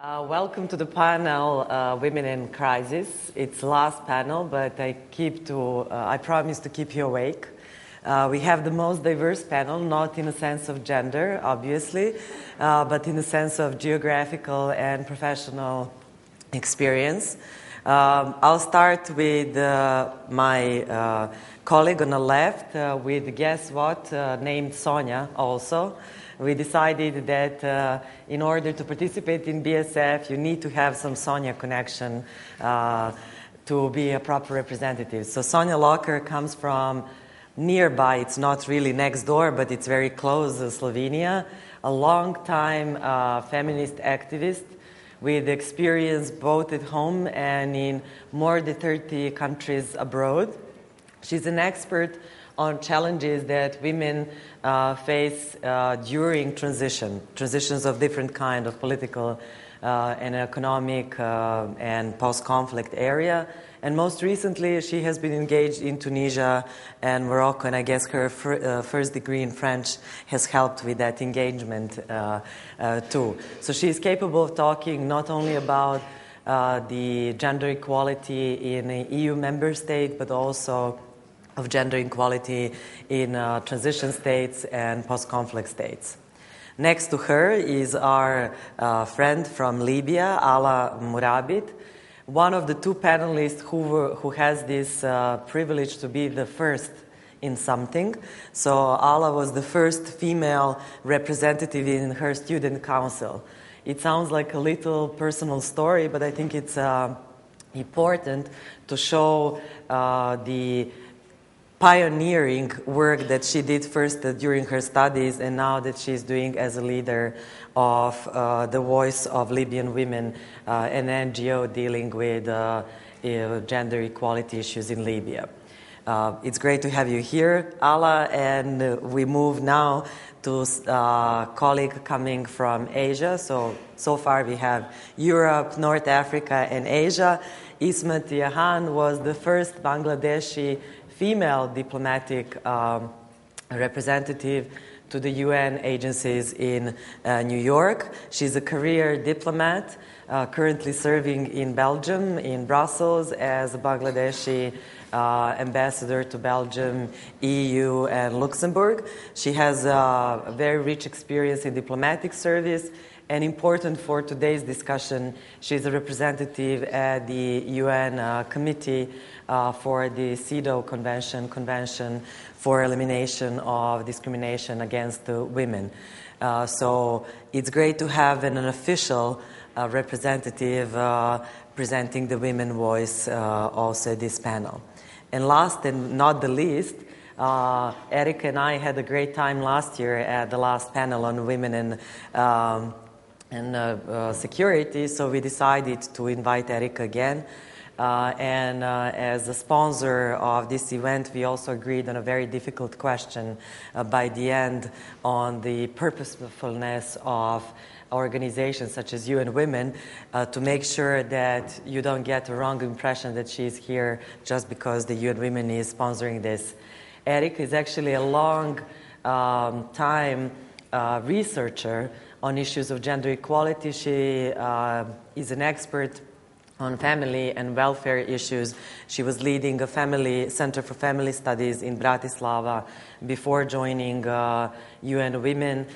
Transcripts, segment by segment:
Welcome to the panel, Women in Crisis. It's the last panel, but I promise to keep you awake. We have the most diverse panel, not in a sense of gender, obviously, but in the sense of geographical and professional experience. I'll start with my colleague on the left, with guess what, named Sonja also. We decided that in order to participate in BSF, you need to have some Sonja connection to be a proper representative. So Sonja Lokar comes from nearby. It's not really next door, but it's very close, Slovenia. A long-time feminist activist with experience both at home and in more than 30 countries abroad. She's an expert on challenges that women face during transitions of different kind of political and economic and post-conflict area. And most recently, she has been engaged in Tunisia and Morocco, and I guess her first degree in French has helped with that engagement too. So she is capable of talking not only about the gender equality in an EU member state, but also of gender equality in transition states and post-conflict states. Next to her is our friend from Libya, Alaa Murabit, one of the two panelists who has this privilege to be the first in something. So Alaa was the first female representative in her student council. It sounds like a little personal story, but I think it's important to show the pioneering work that she did first during her studies and now that she's doing as a leader of the Voice of Libyan Women, an NGO dealing with gender equality issues in Libya. It's great to have you here, Alaa, and we move now to a colleague coming from Asia. So far we have Europe, North Africa, and Asia. Ismat Jahan was the first Bangladeshi female diplomatic representative to the UN agencies in New York. She's a career diplomat, currently serving in Belgium, in Brussels, as a Bangladeshi ambassador to Belgium, EU, and Luxembourg. She has a very rich experience in diplomatic service. And important for today's discussion, she's a representative at the UN Committee for the CEDAW Convention for Elimination of Discrimination Against Women. So it's great to have an official representative presenting the women voice also at this panel. And last and not the least, Erika and I had a great time last year at the last panel on women and security, so we decided to invite Erika again. And as a sponsor of this event, we also agreed on a very difficult question by the end on the purposefulness of organizations such as UN Women to make sure that you don't get a wrong impression that she's here just because the UN Women is sponsoring this. Erika is actually a long time researcher on issues of gender equality. She is an expert on family and welfare issues. She was leading a Center for Family Studies in Bratislava before joining UN Women.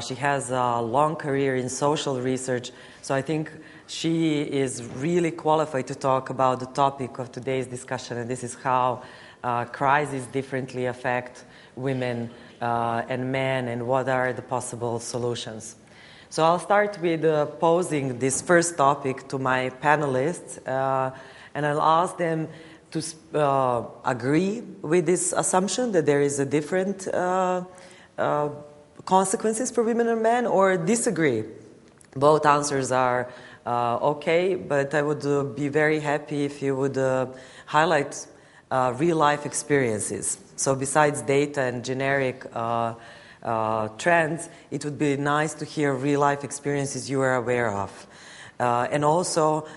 She has a long career in social research, so I think she is really qualified to talk about the topic of today's discussion, and this is how crises differently affect women and men, and what are the possible solutions. So I'll start with posing this first topic to my panelists, and I'll ask them to agree with this assumption that there is a different consequences for women and men, or disagree. Both answers are okay, but I would be very happy if you would highlight real-life experiences. So besides data and generic trends, it would be nice to hear real-life experiences you are aware of. And also,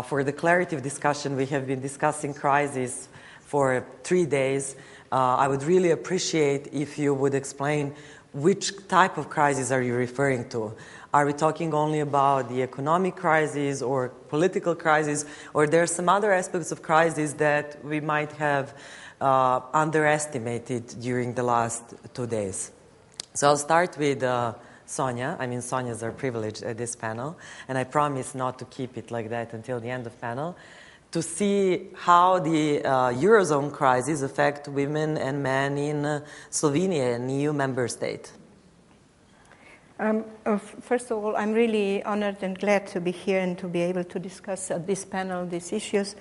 for the clarity of discussion, we have been discussing crises for 3 days. I would really appreciate if you would explain which type of crisis are you referring to. Are we talking only about the economic crisis or political crisis, or there are some other aspects of crisis that we might have underestimated during the last 2 days? So I'll start with Sonja. I mean, Sonja's our privilege at this panel, and I promise not to keep it like that until the end of panel, to see how the Eurozone crisis affect women and men in Slovenia, an EU member state. First of all, I'm really honored and glad to be here and to be able to discuss at this panel these issues.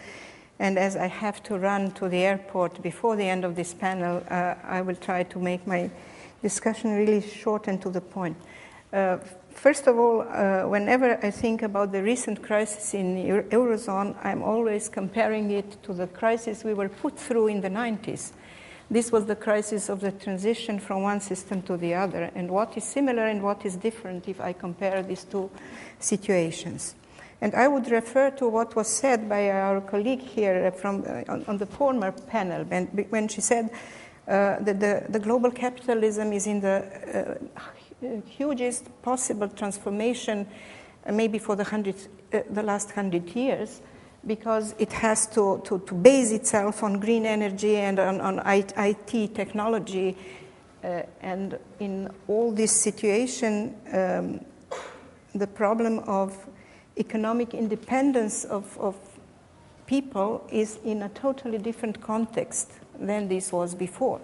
And as I have to run to the airport before the end of this panel, I will try to make my discussion really short and to the point. First of all, whenever I think about the recent crisis in the Eurozone, I'm always comparing it to the crisis we were put through in the 90s. This was the crisis of the transition from one system to the other, and what is similar and what is different if I compare these two situations. And I would refer to what was said by our colleague here on the former panel, when she said that the global capitalism is in the hugest possible transformation, maybe for the last 100 years, because it has to base itself on green energy and on IT technology. And in all this situation, the problem of economic independence of people is in a totally different context than this was before.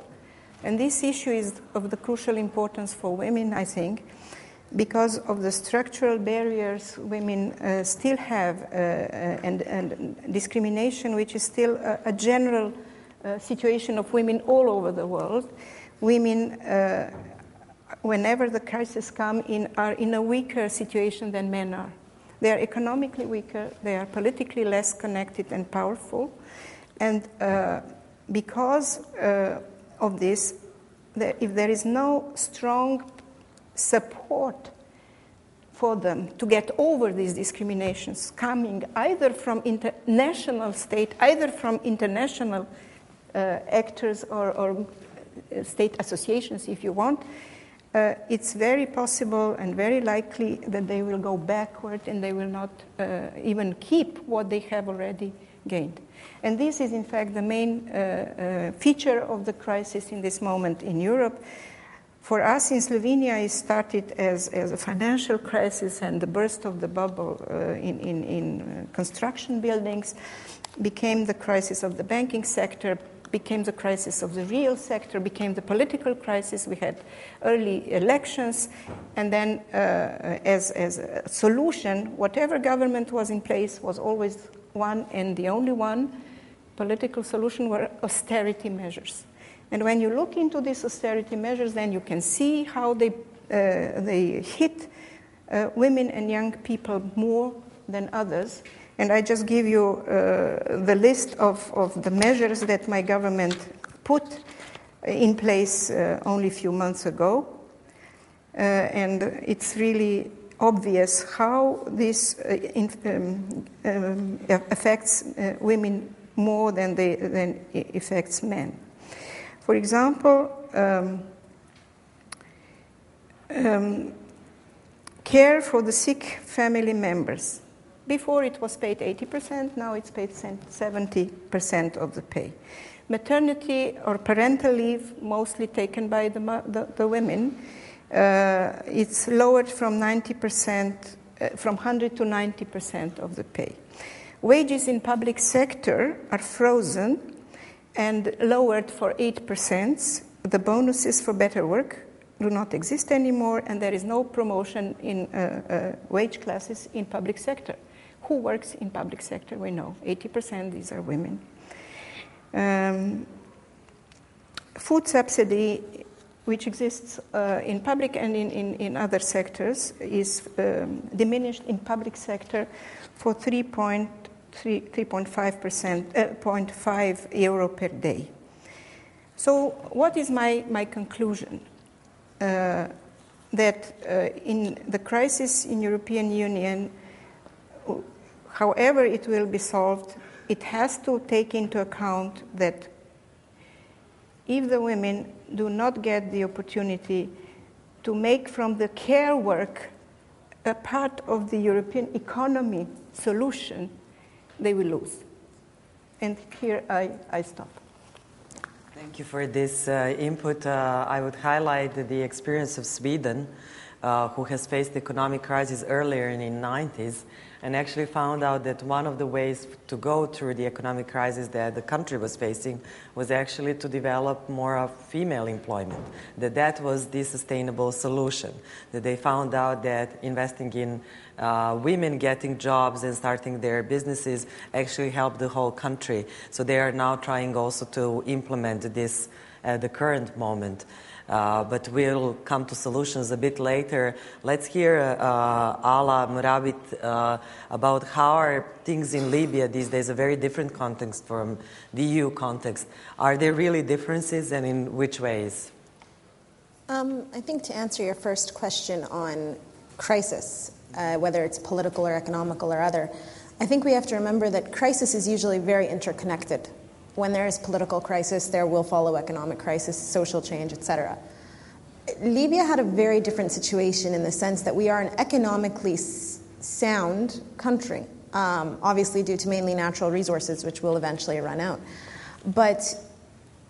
And this issue is of the crucial importance for women, I think, because of the structural barriers women still have and discrimination, which is still a general situation of women all over the world. Women, whenever the crises come in, are in a weaker situation than men are. They are economically weaker, they are politically less connected and powerful, and because of this, if there is no strong support for them to get over these discriminations coming either from international state, either from international actors or state associations, if you want, it's very possible and very likely that they will go backward and they will not even keep what they have already gained. And this is, in fact, the main feature of the crisis in this moment in Europe. For us in Slovenia, it started as a financial crisis, and the burst of the bubble in construction buildings became the crisis of the banking sector, became the crisis of the real sector, became the political crisis. We had early elections, and then as a solution, whatever government was in place was always one and the only one political solution were austerity measures. And when you look into these austerity measures, then you can see how they hit women and young people more than others. And I just give you the list of the measures that my government put in place only a few months ago. And it's really obvious how this affects women more than it affects men. For example, care for the sick family members. Before it was paid 80%, now it's paid 70% of the pay. Maternity or parental leave, mostly taken by the women, it's lowered from 90%, from 100 to 90% of the pay. Wages in public sector are frozen and lowered for 8%. The bonuses for better work do not exist anymore, and there is no promotion in wage classes in public sector. Who works in public sector? We know 80%, these are women. Food subsidy, which exists in public and in other sectors, is diminished in public sector for 3.5 euro per day. So what is my conclusion? That in the crisis in European Union, however it will be solved, it has to take into account that if the women do not get the opportunity to make from the care work a part of the European economy solution, they will lose. And here I stop. Thank you for this input. I would highlight the experience of Sweden, who has faced economic crisis earlier in the 90s, and actually found out that one of the ways to go through the economic crisis that the country was facing was actually to develop more of female employment, that was the sustainable solution, that they found out that investing in women getting jobs and starting their businesses actually helped the whole country. So they are now trying also to implement this at the current moment. But we'll come to solutions a bit later. Let's hear Alaa, Murabit, about how are things in Libya these days, a very different context from the EU context. Are there really differences, and in which ways? I think to answer your first question on crisis, whether it's political or economical or other, I think we have to remember that crisis is usually very interconnected. When there is political crisis, there will follow economic crisis, social change, etc. Libya had a very different situation in the sense that we are an economically sound country, obviously due to mainly natural resources, which will eventually run out. But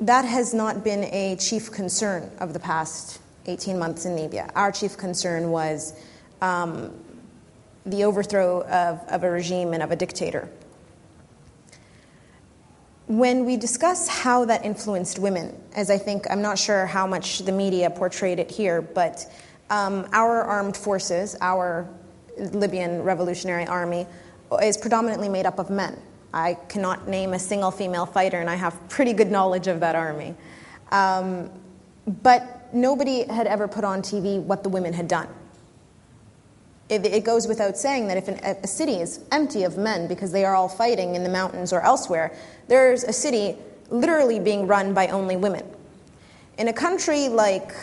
that has not been a chief concern of the past 18 months in Libya. Our chief concern was the overthrow of a regime and of a dictator. When we discuss how that influenced women, as I think, I'm not sure how much the media portrayed it here, but our armed forces, our Libyan Revolutionary Army, is predominantly made up of men. I cannot name a single female fighter, and I have pretty good knowledge of that army. But nobody had ever put on TV what the women had done. It goes without saying that if a city is empty of men because they are all fighting in the mountains or elsewhere, there's a city literally being run by only women. In a country like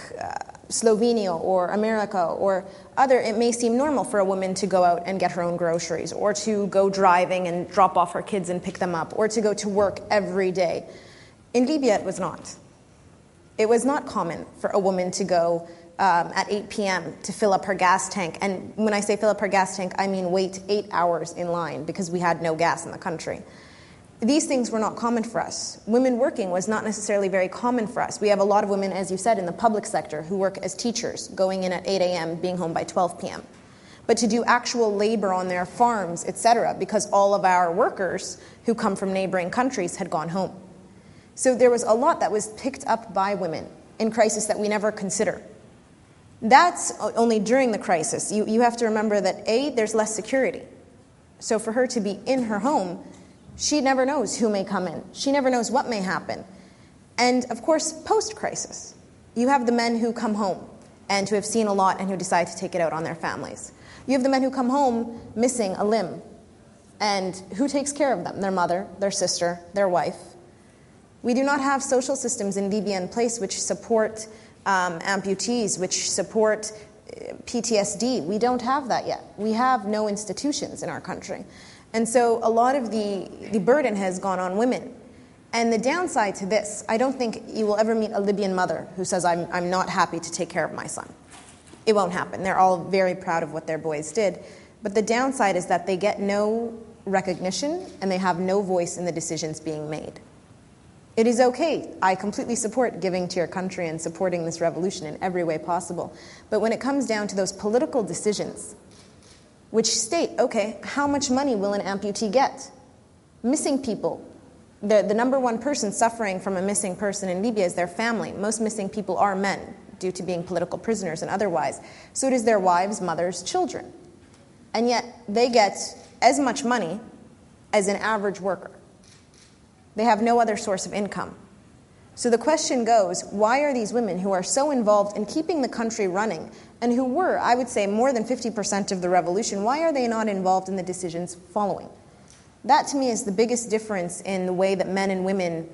Slovenia or America or other, it may seem normal for a woman to go out and get her own groceries, or to go driving and drop off her kids and pick them up, or to go to work every day. In Libya, it was not. It was not common for a woman to go at 8 p.m. to fill up her gas tank. And when I say fill up her gas tank, I mean wait 8 hours in line because we had no gas in the country. These things were not common for us. Women working was not necessarily very common for us. We have a lot of women, as you said, in the public sector who work as teachers, going in at 8 a.m., being home by 12 p.m. But to do actual labor on their farms, etc., because all of our workers who come from neighboring countries had gone home. So there was a lot that was picked up by women in crisis that we never consider. That's only during the crisis. You have to remember that, A, there's less security. So for her to be in her home, she never knows who may come in. She never knows what may happen. And, of course, post-crisis, you have the men who come home and who have seen a lot and who decide to take it out on their families. You have the men who come home missing a limb. And who takes care of them? Their mother, their sister, their wife. We do not have social systems in Libya in place which support amputees, which support PTSD. We don't have that yet. We have no institutions in our country. And so a lot of the burden has gone on women. And the downside to this, I don't think you will ever meet a Libyan mother who says, I'm not happy to take care of my son. It won't happen. They're all very proud of what their boys did. But the downside is that they get no recognition and they have no voice in the decisions being made. It is okay. I completely support giving to your country and supporting this revolution in every way possible. But when it comes down to those political decisions, which state, okay, how much money will an amputee get? Missing people. The number one person suffering from a missing person in Libya is their family. Most missing people are men due to being political prisoners and otherwise. So it is their wives, mothers, children. And yet they get as much money as an average worker. They have no other source of income. So the question goes, why are these women who are so involved in keeping the country running and who were, I would say, more than 50% of the revolution, why are they not involved in the decisions following? That, to me, is the biggest difference in the way that men and women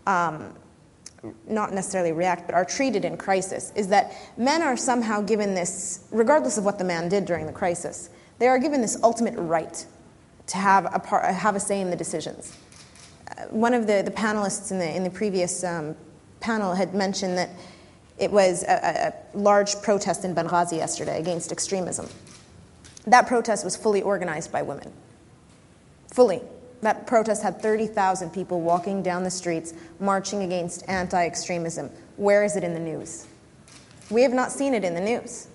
not necessarily react, but are treated in crisis, is that men are somehow given this, regardless of what the man did during the crisis, they are given this ultimate right to have a say in the decisions. One of the panelists in the previous panel had mentioned that it was a large protest in Benghazi yesterday against extremism. That protest was fully organized by women. Fully. That protest had 30,000 people walking down the streets, marching against anti-extremism. Where is it in the news? We have not seen it in the news.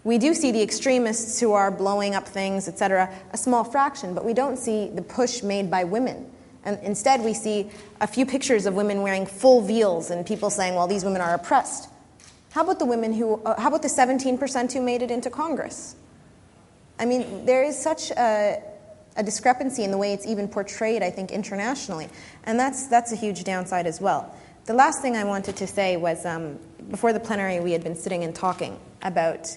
We do see the extremists who are blowing up things, etc., a small fraction, but we don't see the push made by women. And instead, we see a few pictures of women wearing full veils and people saying, well, these women are oppressed. How about the women how about the 17% who made it into Congress? I mean, there is such a discrepancy in the way it's even portrayed, I think, internationally. And that's a huge downside as well. The last thing I wanted to say was, before the plenary, we had been sitting and talking about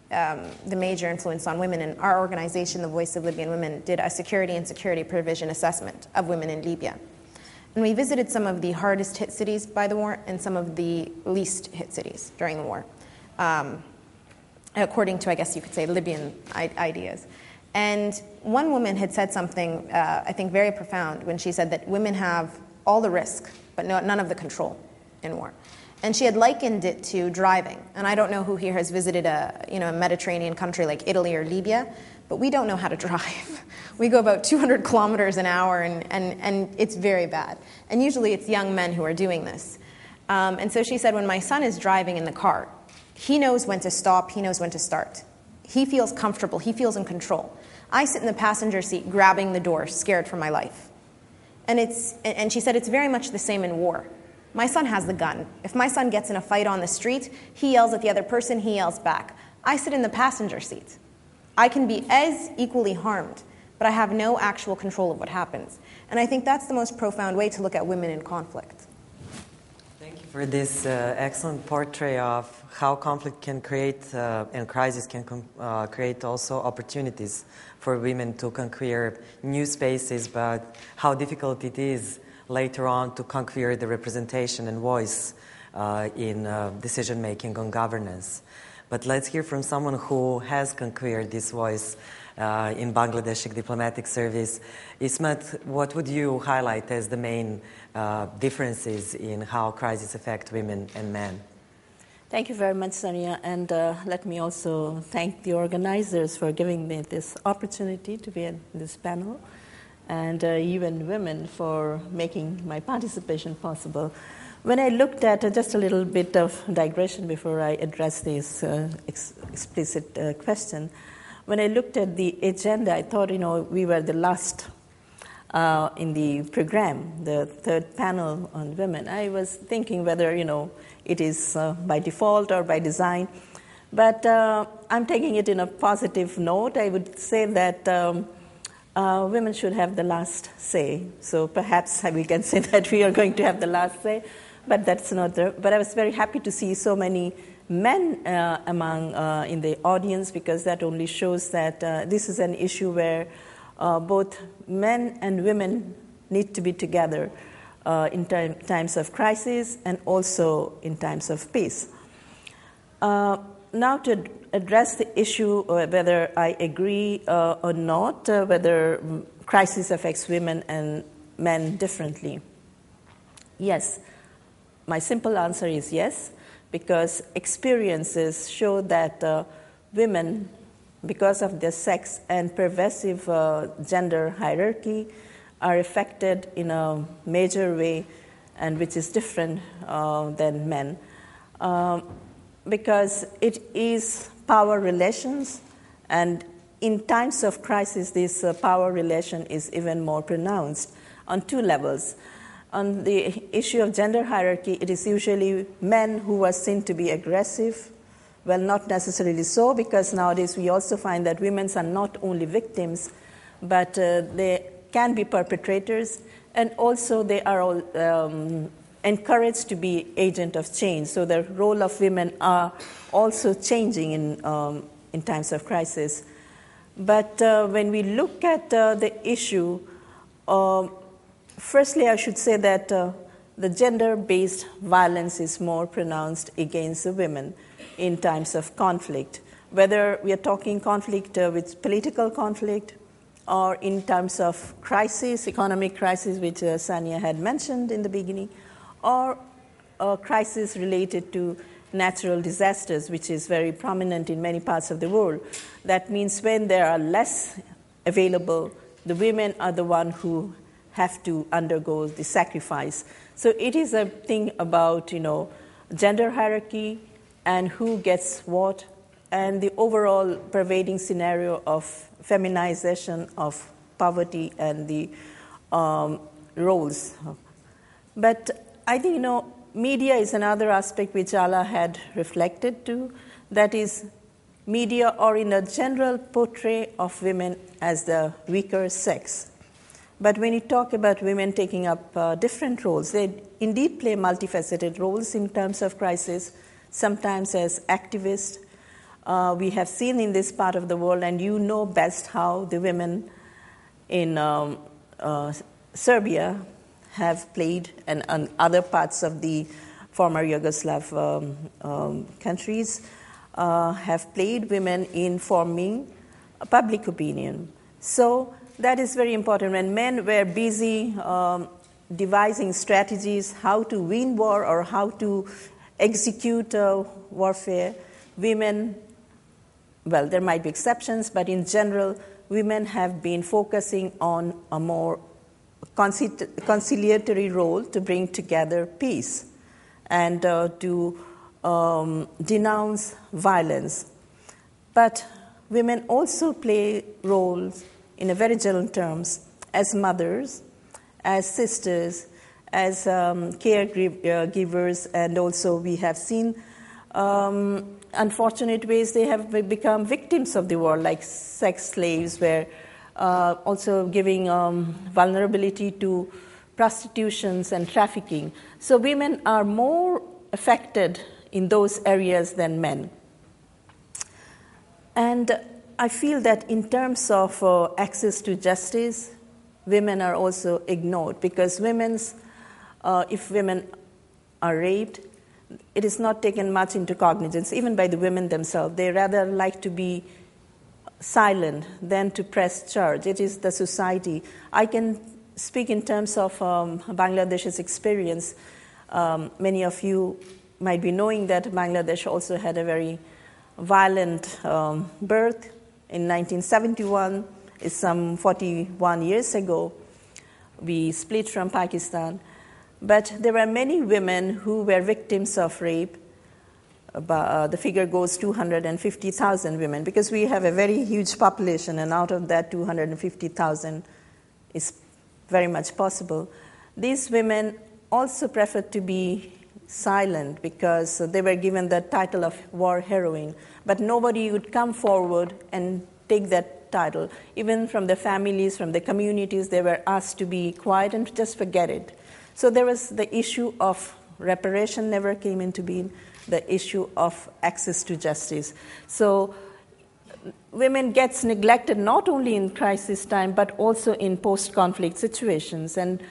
the major influence on women, and our organization, the Voice of Libyan Women, did a security and security provision assessment of women in Libya. And we visited some of the hardest hit cities by the war and some of the least hit cities during the war, according to, I guess you could say, Libyan ideas. And one woman had said something, I think, very profound when she said that women have all the risk, but none of the control in war. And she had likened it to driving. And I don't know who here has visited a Mediterranean country like Italy or Libya, but we don't know how to drive. We go about 200 kilometers an hour, and it's very bad. And usually it's young men who are doing this. And so she said, when my son is driving in the car, he knows when to stop, he knows when to start. He feels comfortable, he feels in control. I sit in the passenger seat grabbing the door, scared for my life. And she said it's very much the same in war. My son has the gun. If my son gets in a fight on the street, he yells at the other person, he yells back. I sit in the passenger seat. I can be as equally harmed, but I have no actual control of what happens. And I think that's the most profound way to look at women in conflict. Thank you for this excellent portrait of how conflict can create, and crisis can create also opportunities for women to conquer new spaces, but how difficult it is later on to conquer the representation and voice in decision-making on governance. But let's hear from someone who has conquered this voice in Bangladeshi diplomatic service. Ismat, what would you highlight as the main differences in how crises affect women and men? Thank you very much, Sonja, and let me also thank the organizers for giving me this opportunity to be in this panel, and even women for making my participation possible. When I looked at just a little bit of digression before I address this explicit question, when I looked at the agenda, I thought, we were the last in the program, the third panel on women. I was thinking whether, it is by default or by design. But I'm taking it in a positive note. I would say that women should have the last say. So perhaps we can say that we are going to have the last say, but that's not the... But I was very happy to see so many men in the audience, because that only shows that this is an issue where both men and women need to be together in times of crisis and also in times of peace. Now to address the issue whether I agree or not, whether crisis affects women and men differently. Yes, my simple answer is yes, because experiences show that women, because of their sex and pervasive gender hierarchy, are affected in a major way, and which is different than men, because it is power relations, and in times of crisis, this power relation is even more pronounced on two levels. On the issue of gender hierarchy, it is usually men who are seen to be aggressive. Well, not necessarily so, because nowadays we also find that women are not only victims, but they can be perpetrators, and also they are all encouraged to be agent of change. So the role of women are also changing in times of crisis. But when we look at the issue, firstly, I should say that the gender-based violence is more pronounced against the women in times of conflict, whether we are talking conflict with political conflict or in terms of crisis, economic crisis, which Sonja had mentioned in the beginning, or a crisis related to natural disasters, which is very prominent in many parts of the world. That means when there are less available, the women are the ones who have to undergo the sacrifice. So it is a thing about, gender hierarchy and who gets what, and the overall pervading scenario of feminization of poverty and the roles. But I think, media is another aspect which Alaa had reflected to. That is, media or in a general portray of women as the weaker sex. But when you talk about women taking up different roles, they indeed play multifaceted roles in terms of crisis, sometimes as activists. We have seen in this part of the world, and you know best how the women in Serbia have played, and other parts of the former Yugoslav countries have played women in forming public opinion. So that is very important. When men were busy devising strategies how to win war or how to execute warfare, women, well, there might be exceptions, but in general, women have been focusing on a more conciliatory role to bring together peace and to denounce violence. But women also play roles in a very general terms as mothers, as sisters, as caregivers, and also we have seen unfortunate ways they have become victims of the war, like sex slaves, where also giving vulnerability to prostitutions and trafficking. So women are more affected in those areas than men. And I feel that in terms of access to justice, women are also ignored, because if women are raped, it is not taken much into cognizance, even by the women themselves. They rather like to be silent than to press charge. It is the society. I can speak in terms of Bangladesh's experience. Many of you might be knowing that Bangladesh also had a very violent birth in 1971. It's some 41 years ago. We split from Pakistan. But there were many women who were victims of rape. The figure goes 250,000 women, because we have a very huge population, and out of that 250,000 is very much possible. These women also preferred to be silent because they were given the title of war heroine, but nobody would come forward and take that title. Even from the families, from the communities, they were asked to be quiet and just forget it. So there was the issue of reparation never came into being, the issue of access to justice. So women gets neglected not only in crisis time, but also in post-conflict situations. And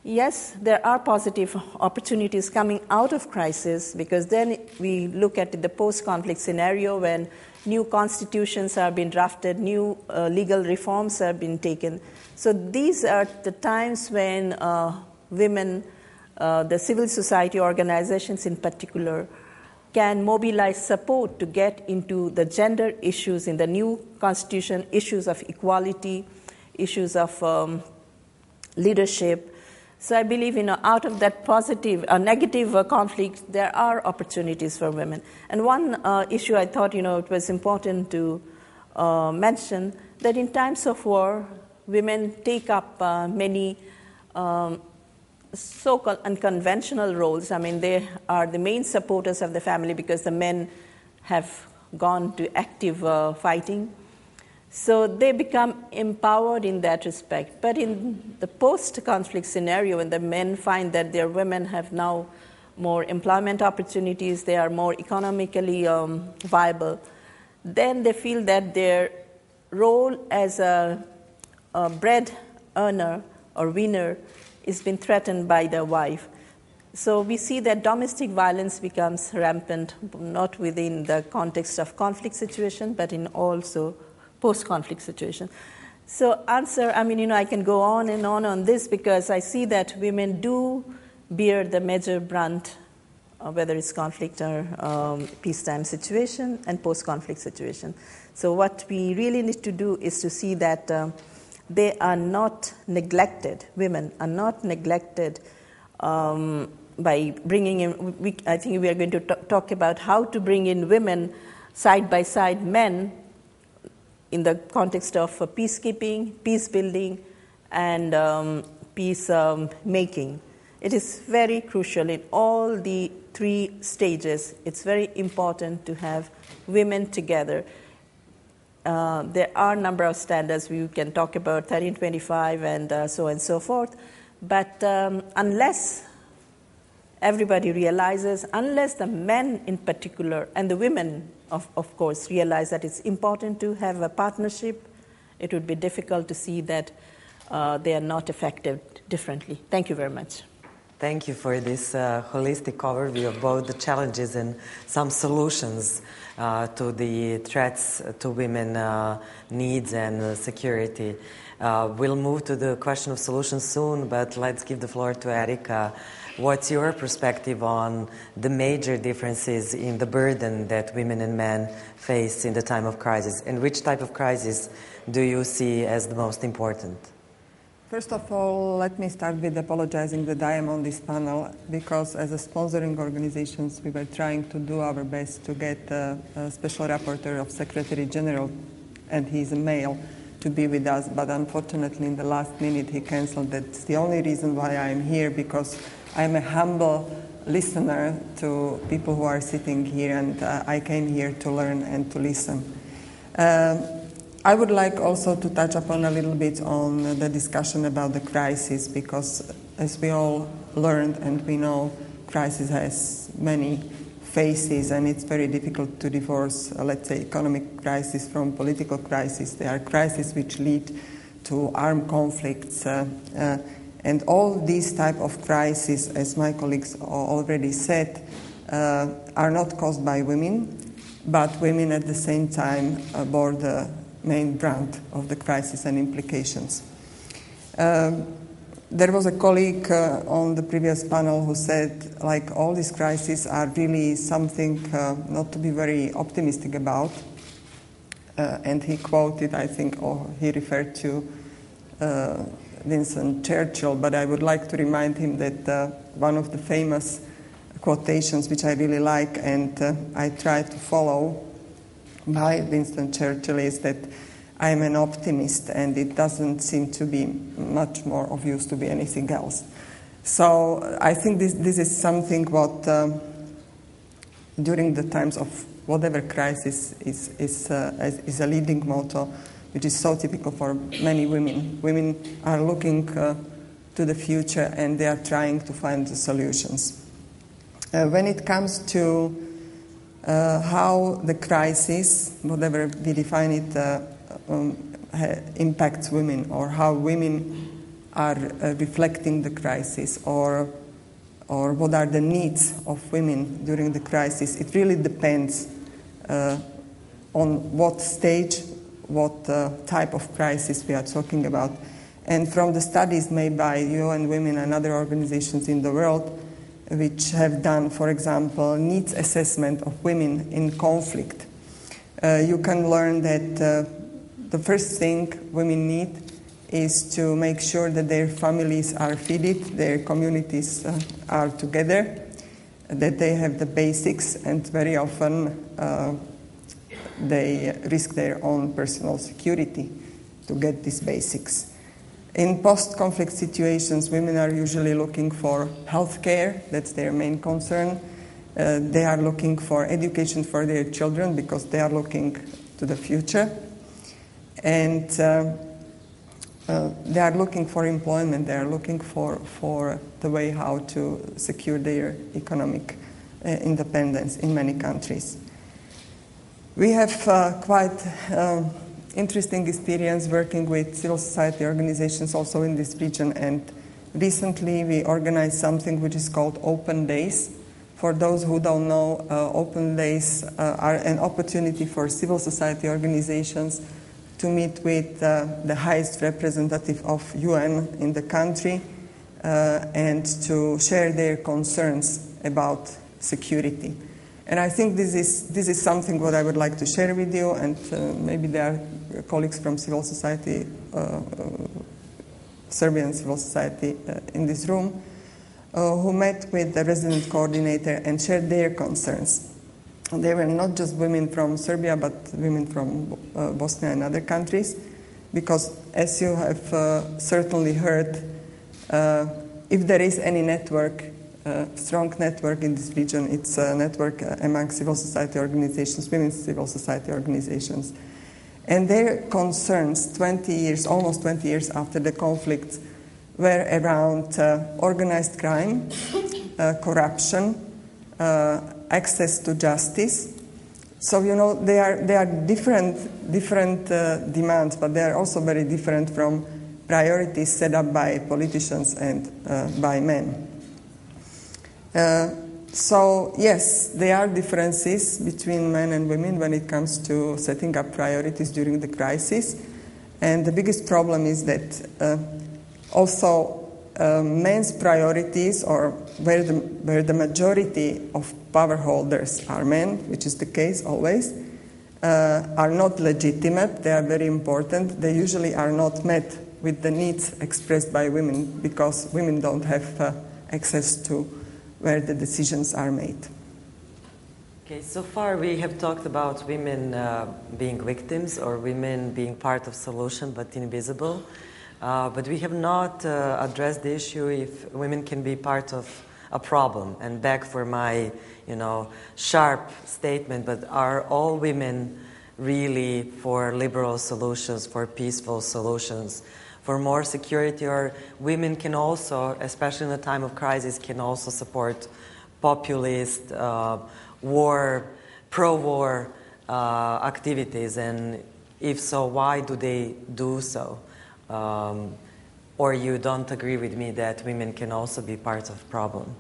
yes, there are positive opportunities coming out of crisis, because then we look at the post-conflict scenario when new constitutions are being drafted, new legal reforms are being taken. So these are the times when women, the civil society organizations in particular, can mobilize support to get into the gender issues in the new constitution, issues of equality, issues of leadership. So I believe, out of that positive, negative conflict, there are opportunities for women. And one issue I thought, it was important to mention, that in times of war, women take up many so-called unconventional roles. I mean, they are the main supporters of the family because the men have gone to active fighting. So they become empowered in that respect. But in the post-conflict scenario, when the men find that their women have now more employment opportunities, they are more economically viable, then they feel that their role as a bread earner or winner is been threatened by the wife. So we see that domestic violence becomes rampant, not within the context of conflict situation, but in also post-conflict situation. So answer, I can go on and on this, because I see that women do bear the major brunt whether it's conflict or peacetime situation and post-conflict situation. So what we really need to do is to see that they are not neglected, women are not neglected by bringing in, I think we are going to talk about how to bring in women side by side men in the context of peacekeeping, peace building, and peace making. It is very crucial in all the 3 stages. It's very important to have women together. There are a number of standards. We can talk about 1325 and so on and so forth. But unless everybody realizes, unless the men in particular and the women, of course, realize that it's important to have a partnership, it would be difficult to see that they are not affected differently. Thank you very much. Thank you for this holistic overview of both the challenges and some solutions to the threats to women needs and security. We'll move to the question of solutions soon, but let's give the floor to Erika. What's your perspective on the major differences in the burden that women and men face in the time of crisis, and which type of crisis do you see as the most important? First of all, let me start with apologizing that I am on this panel, because as a sponsoring organizations, we were trying to do our best to get a special rapporteur of Secretary General, and he's a male, to be with us, but unfortunately in the last minute he canceled. That's the only reason why I'm here, because I'm a humble listener to people who are sitting here, and I came here to learn and to listen. I would like also to touch upon a little bit on the discussion about the crisis, because as we all learned and we know, crisis has many faces, and it's very difficult to divorce, let's say, economic crisis from political crisis. There are crises which lead to armed conflicts, and all these type of crises, as my colleagues already said, are not caused by women, but women at the same time bore the main brunt of the crisis and implications. There was a colleague on the previous panel who said, like, all these crises are really something not to be very optimistic about. And he quoted, I think, or he referred to Winston Churchill, but I would like to remind him that one of the famous quotations which I really like and I try to follow by Winston Churchill is that I am an optimist, and it doesn't seem to be much more of use to be anything else. So I think this is something what during the times of whatever crisis is a leading motto, which is so typical for many women. Women are looking to the future, and they are trying to find the solutions. When it comes to how the crisis, whatever we define it, impacts women, or how women are reflecting the crisis, or what are the needs of women during the crisis, it really depends on what stage, what type of crisis we are talking about. And from the studies made by UN Women and other organizations in the world, which have done, for example, needs assessment of women in conflict, you can learn that the first thing women need is to make sure that their families are fed, their communities are together, that they have the basics, and very often they risk their own personal security to get these basics. In post-conflict situations, women are usually looking for health care. That's their main concern. They are looking for education for their children because they are looking to the future. And they are looking for employment. They are looking for the way how to secure their economic independence in many countries. We have quite interesting experience working with civil society organizations also in this region, and recently we organized something which is called Open Days. For those who don't know, Open Days are an opportunity for civil society organizations to meet with the highest representative of UN in the country and to share their concerns about security. And I think this is something what I would like to share with you, and maybe there are colleagues from civil society, Serbian civil society in this room, who met with the resident coordinator and shared their concerns. And they were not just women from Serbia, but women from Bosnia and other countries, because as you have certainly heard, if there is any network, strong network in this region, it's a network among civil society organizations, women's civil society organizations. And their concerns, almost 20 years after the conflict, were around organized crime, corruption, access to justice. So, you know, they are different demands, but they are also very different from priorities set up by politicians and by men. So, yes, there are differences between men and women when it comes to setting up priorities during the crisis. And the biggest problem is that also men's priorities, or where the majority of power holders are men, which is the case always, are not legitimate. They are very important. They usually are not met with the needs expressed by women, because women don't have access to where the decisions are made. Okay, so far we have talked about women being victims, or women being part of solution but invisible. But we have not addressed the issue if women can be part of a problem. And back for my, sharp statement, but are all women really for liberal solutions, for peaceful solutions, for more security? Or women can also, especially in a time of crisis, can also support populist, pro-war activities? And if so, why do they do so? Or you don't agree with me that women can also be part of the problem?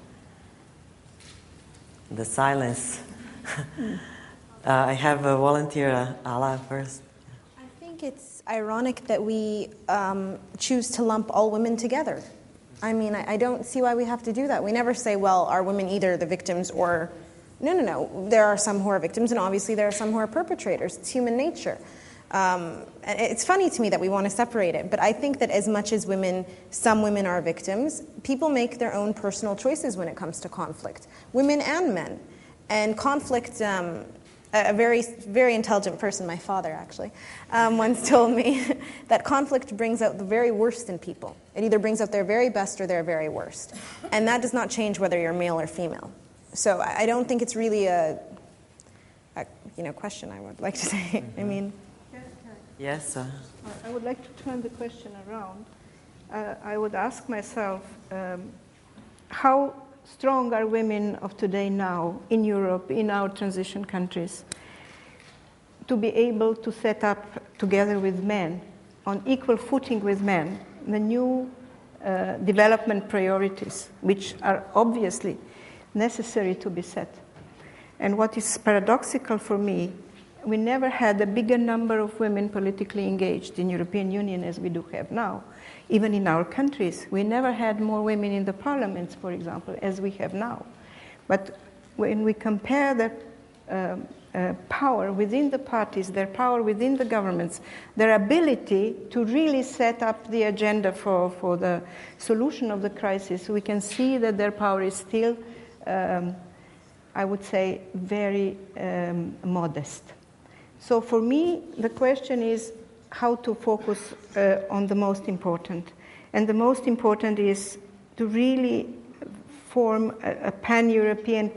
The silence. I have a volunteer, Alaa, first. I think it's ironic that we choose to lump all women together. I mean, I don't see why we have to do that. We never say, well, are women either the victims or... No. There are some who are victims, and obviously there are some who are perpetrators. It's human nature. It's funny to me that we want to separate it, but I think that as much as some women are victims, people make their own personal choices when it comes to conflict, women and men. And conflict, a very, very intelligent person, my father actually, once told me that conflict brings out the very worst in people. It either brings out their very best or their very worst. And that does not change whether you're male or female. So I don't think it's really a question I would like to say. I mean... Yes. I would like to turn the question around. I would ask myself, how strong are women of today now in Europe, in our transition countries, to be able to set up together with men, on equal footing with men, the new development priorities, which are obviously necessary to be set. And what is paradoxical for me, we never had a bigger number of women politically engaged in European Union as we do have now. Even in our countries, we never had more women in the parliaments, for example, as we have now. But when we compare the power within the parties, their power within the governments, their ability to really set up the agenda for the solution of the crisis, we can see that their power is still, I would say, very modest. So for me, the question is how to focus on the most important. And the most important is to really form a pan-European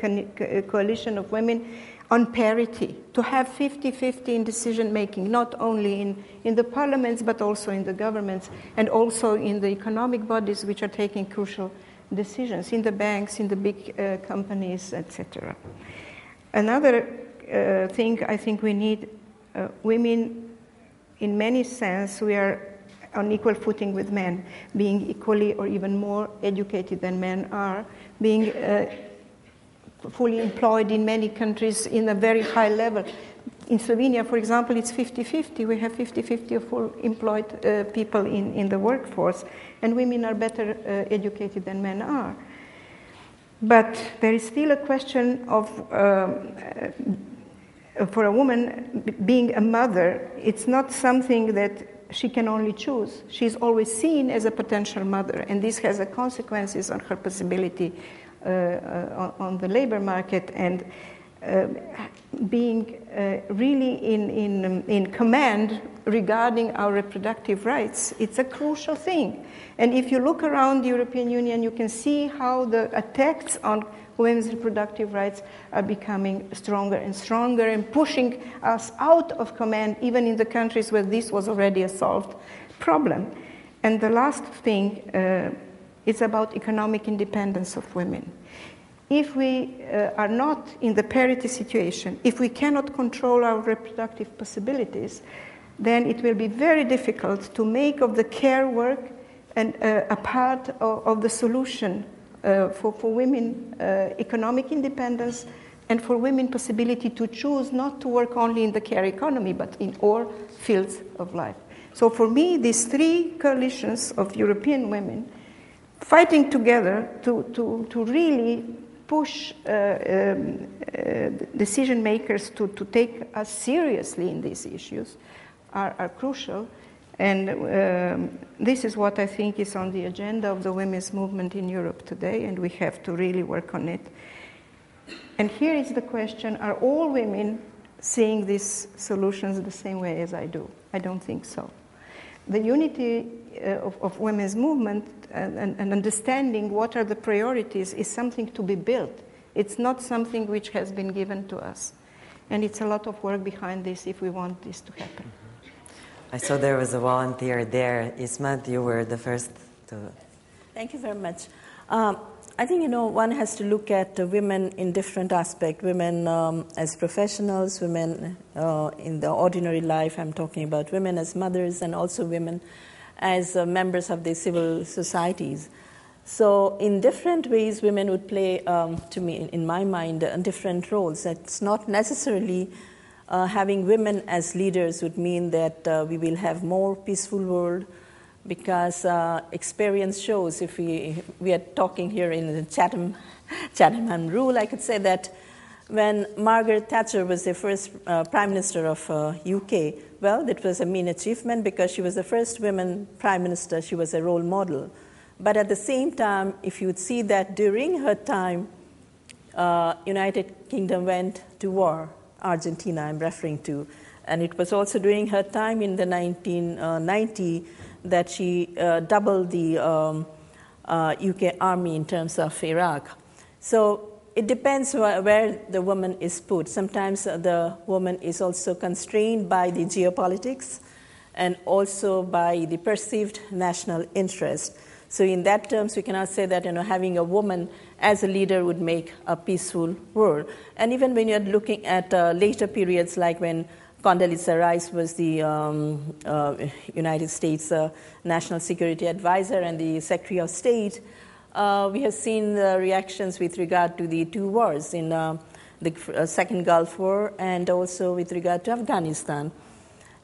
coalition of women on parity, to have 50-50 in decision-making, not only in the parliaments, but also in the governments, and also in the economic bodies which are taking crucial decisions, in the banks, in the big companies, etc. Another thing I think we need, women, in many sense, we are on equal footing with men, being equally or even more educated than men are, being fully employed in many countries in a very high level. In Slovenia, for example, it's 50-50. We have 50-50 of full employed people in the workforce, and women are better educated than men are. But there is still a question of, for a woman being a mother, it's not something that she can only choose. She's always seen as a potential mother, and this has consequences on her possibility on the labor market, and being really in command regarding our reproductive rights. It's a crucial thing. And if you look around the European Union, you can see how the attacks on women's reproductive rights are becoming stronger and stronger and pushing us out of command, even in the countries where this was already a solved problem. And the last thing is about economic independence of women. If we are not in the parity situation, if we cannot control our reproductive possibilities, then it will be very difficult to make of the care work and a part of the solution for women economic independence, and for women possibility to choose not to work only in the care economy, but in all fields of life. So for me, these three coalitions of European women fighting together to really push decision makers to take us seriously in these issues are crucial. And this is what I think is on the agenda of the women's movement in Europe today, and we have to really work on it. And here is the question, are all women seeing these solutions the same way as I do? I don't think so. The unity of women's movement and understanding what are the priorities is something to be built. It's not something which has been given to us. And it's a lot of work behind this if we want this to happen. I saw there was a volunteer there. Ismat, you were the first to... Thank you very much. I think, one has to look at women in different aspects. Women as professionals, women in the ordinary life. I'm talking about women as mothers, and also women as members of the civil societies. So in different ways, women would play, to me, in my mind, different roles. It's not necessarily having women as leaders would mean that we will have more peaceful world, because experience shows, if we are talking here in the Chatham rule, I could say that when Margaret Thatcher was the first Prime Minister of UK, well, that was a mean achievement because she was the first woman Prime Minister. She was a role model. But at the same time, if you would see that during her time, United Kingdom went to war. Argentina, I'm referring to. And it was also during her time in the 1990 that she doubled the UK army in terms of Iraq. So it depends where the woman is put. Sometimes the woman is also constrained by the geopolitics and also by the perceived national interest. So in that terms, we cannot say that having a woman as a leader would make a peaceful world. And even when you're looking at later periods, like when Condoleezza Rice was the United States National Security Advisor and the Secretary of State, we have seen the reactions with regard to the two wars in the Second Gulf War and also with regard to Afghanistan.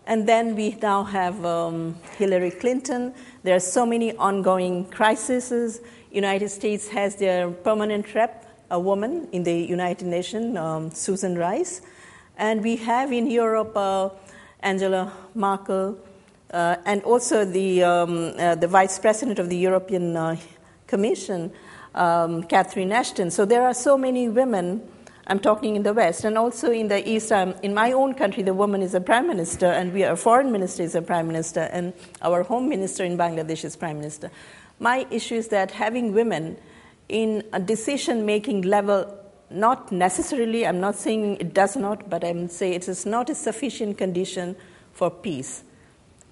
And then we now have Hillary Clinton. There are so many ongoing crises. United States has their permanent rep, a woman in the United Nations, Susan Rice. And we have in Europe Angela Merkel and also the Vice President of the European Commission, Catherine Ashton. So there are so many women. I'm talking in the West, and also in the East. In my own country, the woman is a prime minister, and our foreign minister is a prime minister, and our home minister in Bangladesh is prime minister. My issue is that having women in a decision-making level, not necessarily, I'm not saying it does not, but I'm saying it is not a sufficient condition for peace,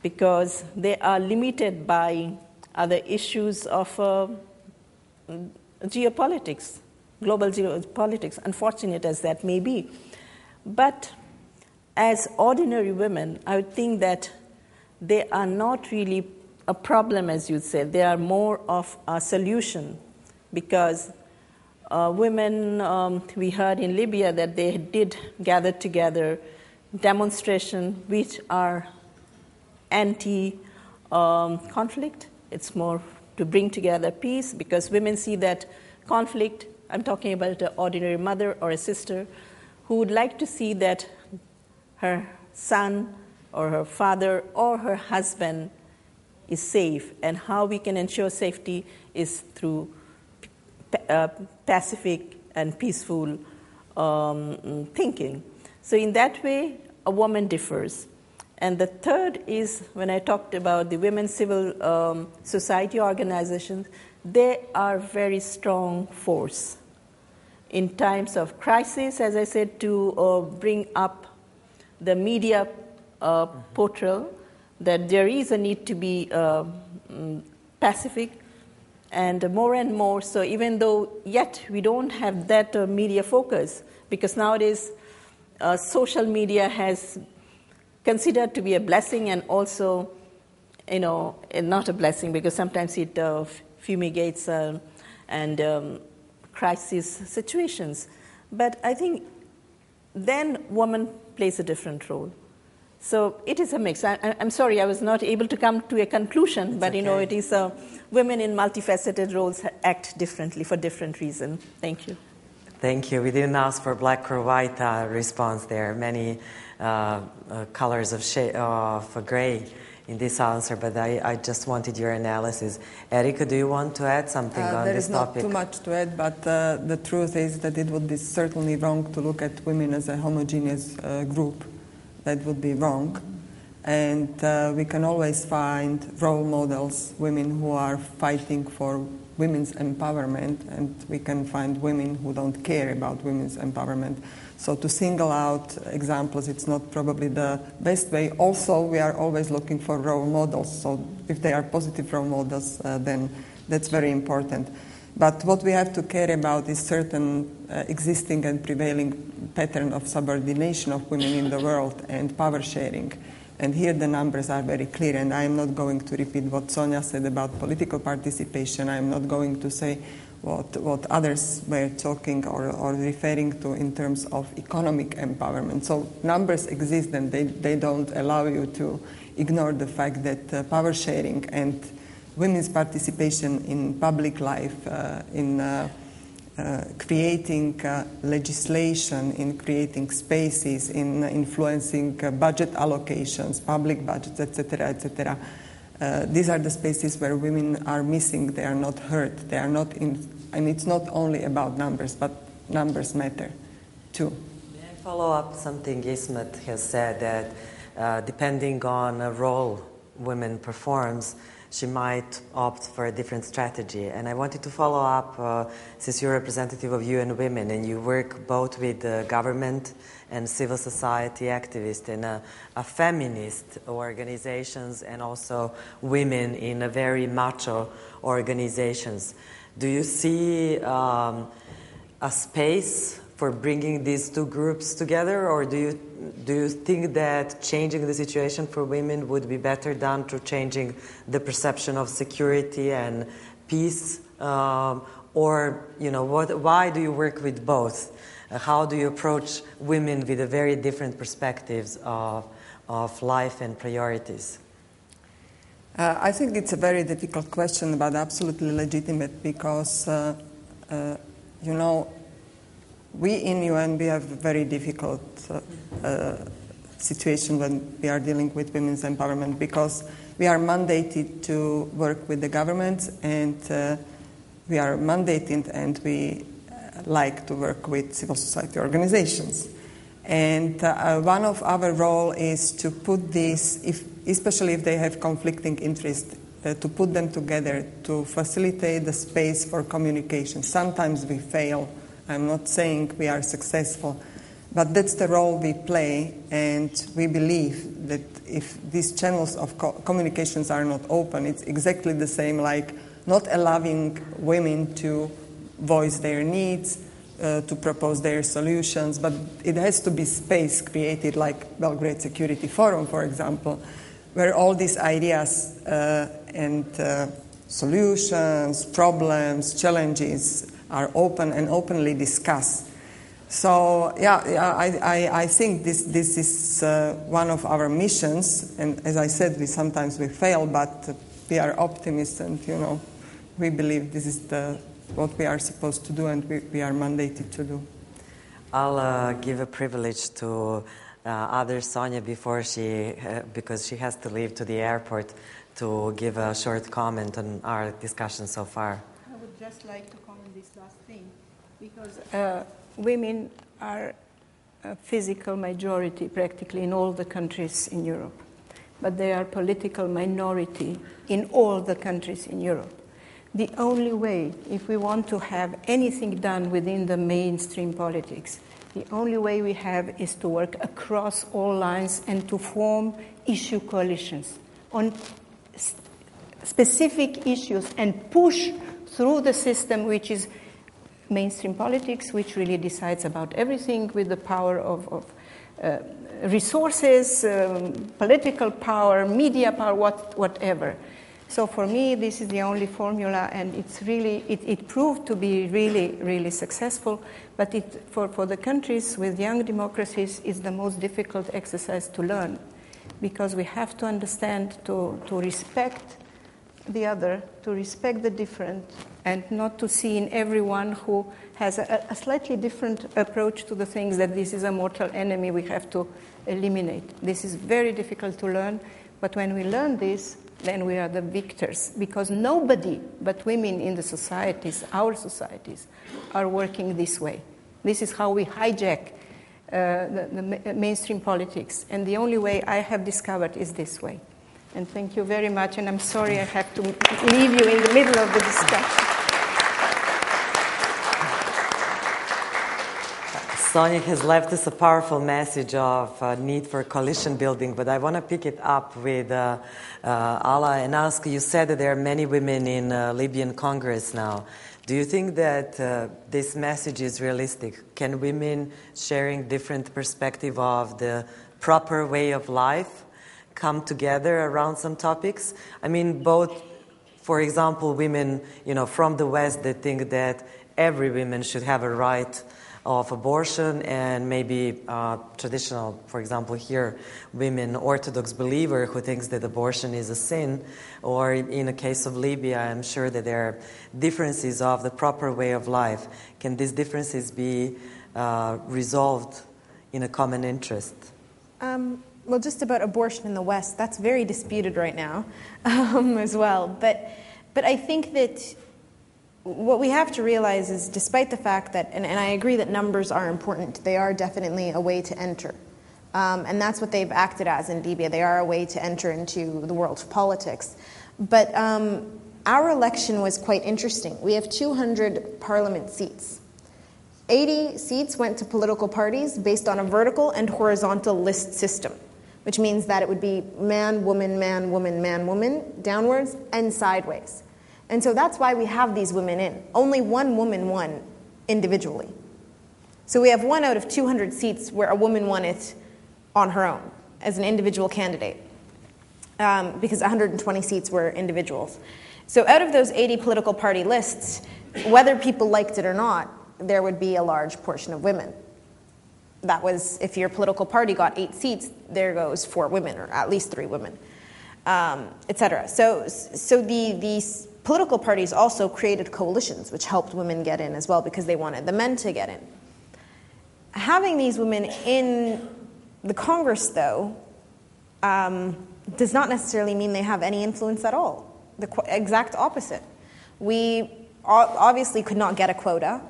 because they are limited by other issues of geopolitics. Global geopolitics, unfortunate as that may be. But as ordinary women, I would think that they are not really a problem, as you said. They are more of a solution, because women, we heard in Libya that they did gather together demonstrations which are anti-conflict. It's more to bring together peace, because women see that conflict I'm talking about an ordinary mother or a sister, who would like to see that her son or her father or her husband is safe, and how we can ensure safety is through pacific and peaceful thinking. So in that way, a woman differs. And the third is, when I talked about the women's civil society organizations, they are very strong force. In times of crisis, as I said, to bring up the media portrayal that there is a need to be pacific, and more. So even though yet we don't have that media focus, because nowadays social media has considered to be a blessing, and also, not a blessing, because sometimes it fumigates and crisis situations. But I think then woman plays a different role. So it is a mix. I'm sorry, I was not able to come to a conclusion, but okay. It is women in multifaceted roles act differently for different reasons. Thank you. Thank you. We didn't ask for black or white response there. Many colors of gray in this answer, but I just wanted your analysis. Erika, do you want to add something on this topic? There is not too much to add, but the truth is that it would be certainly wrong to look at women as a homogeneous group. That would be wrong. And we can always find role models, women who are fighting for women's empowerment, and we can find women who don't care about women's empowerment. So to single out examples, it's not probably the best way. Also, we are always looking for role models. So if they are positive role models, then that's very important. But what we have to care about is certain existing and prevailing pattern of subordination of women in the world and power sharing. And here the numbers are very clear, and I am not going to repeat what Sonja said about political participation. I am not going to say what others were talking or referring to in terms of economic empowerment. So numbers exist, and they don't allow you to ignore the fact that power sharing and women's participation in public life, in creating legislation, in creating spaces, in influencing budget allocations, public budgets, etc. These are the spaces where women are missing. They are not heard. They are not in, and it's not only about numbers, but numbers matter too. May I follow up something Ismat has said, that depending on a role women performs, she might opt for a different strategy. And I wanted to follow up, since you're a representative of UN Women and you work both with government and civil society activists and a feminist organizations and also women in a very macho organizations. Do you see a space for bringing these two groups together, or do you think that changing the situation for women would be better done through changing the perception of security and peace, or why do you work with both? How do you approach women with a very different perspectives of life and priorities? I think it's a very difficult question, but absolutely legitimate, because we in UN, we have a very difficult situation when we are dealing with women's empowerment, because we are mandated to work with the governments, and we are mandated and we like to work with civil society organizations. And one of our role is to put these, especially if they have conflicting interests, to put them together to facilitate the space for communication. Sometimes we fail. I'm not saying we are successful, but that's the role we play, and we believe that if these channels of communications are not open, it's exactly the same like not allowing women to voice their needs, to propose their solutions, but it has to be space created, like Belgrade Security Forum, for example, where all these ideas and solutions, problems, challenges are open and openly discussed. So, I think this is one of our missions, and as I said, sometimes we fail, but we are optimists, and we believe this is the what we are supposed to do and we are mandated to do. I'll give a privilege to other Sonja before because she has to leave to the airport, to give a short comment on our discussion so far. I would just like to comment this last thing, because women are a physical majority practically in all the countries in Europe, but they are political minority in all the countries in Europe. The only way, if we want to have anything done within the mainstream politics, the only way we have is to work across all lines and to form issue coalitions on specific issues and push through the system, which is mainstream politics, which really decides about everything with the power of resources, political power, media power, whatever. So for me, this is the only formula, and it's really it proved to be really, really successful. But for the countries with young democracies, is the most difficult exercise to learn, because we have to understand to respect the other, to respect the different, and not to see in everyone who has a slightly different approach to the things that this is a mortal enemy we have to eliminate. This is very difficult to learn, but when we learn this, then we are the victors, because nobody but women in the societies, our societies, are working this way. This is how we hijack the mainstream politics, and the only way I have discovered is this way. And thank you very much, and I'm sorry I have to leave you in the middle of the discussion. Sonja has left us a powerful message of need for coalition building, but I want to pick it up with Alaa and ask, you said that there are many women in Libyan Congress now. Do you think that this message is realistic? Can women sharing different perspective of the proper way of life come together around some topics? I mean, both, for example, women, from the West that think that every woman should have a right of abortion, and maybe traditional, for example, here, women, Orthodox believer who thinks that abortion is a sin, or in the case of Libya, I'm sure that there are differences of the proper way of life. Can these differences be resolved in a common interest? Well, just about abortion in the West, that's very disputed right now as well. But I think that what we have to realize is, despite the fact that, and I agree that numbers are important, they are definitely a way to enter. And that's what they've acted as in Libya. They are a way to enter into the world of politics. But our election was quite interesting. We have 200 parliament seats. 80 seats went to political parties based on a vertical and horizontal list system, which means that it would be man, woman, man, woman, man, woman, downwards and sideways. And so that's why we have these women in. Only one woman won individually. So we have 1 out of 200 seats where a woman won it on her own as an individual candidate, because 120 seats were individuals. So out of those 80 political party lists, whether people liked it or not, there would be a large portion of women. That was, if your political party got 8 seats, there goes 4 women, or at least 3 women, etc. So these political parties also created coalitions, which helped women get in as well, because they wanted the men to get in. Having these women in the Congress, though, does not necessarily mean they have any influence at all. The exact opposite. We obviously could not get a quota.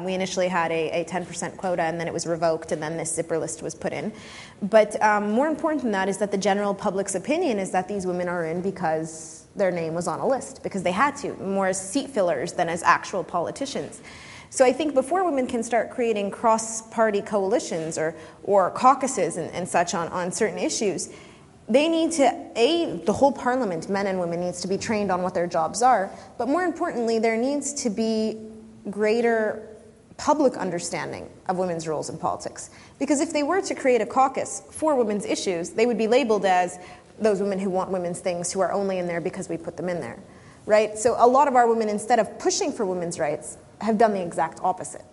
We initially had a 10% quota, and then it was revoked, and then this zipper list was put in. But more important than that is that the general public's opinion is that these women are in because their name was on a list, because they had to, more as seat fillers than as actual politicians. So I think before women can start creating cross-party coalitions or caucuses and such on certain issues, they need to, the whole parliament, men and women, needs to be trained on what their jobs are, but more importantly, there needs to be greater public understanding of women's roles in politics. Because if they were to create a caucus for women's issues, they would be labeled as those women who want women's things, who are only in there because we put them in there, right? So a lot of our women, instead of pushing for women's rights, have done the exact opposite,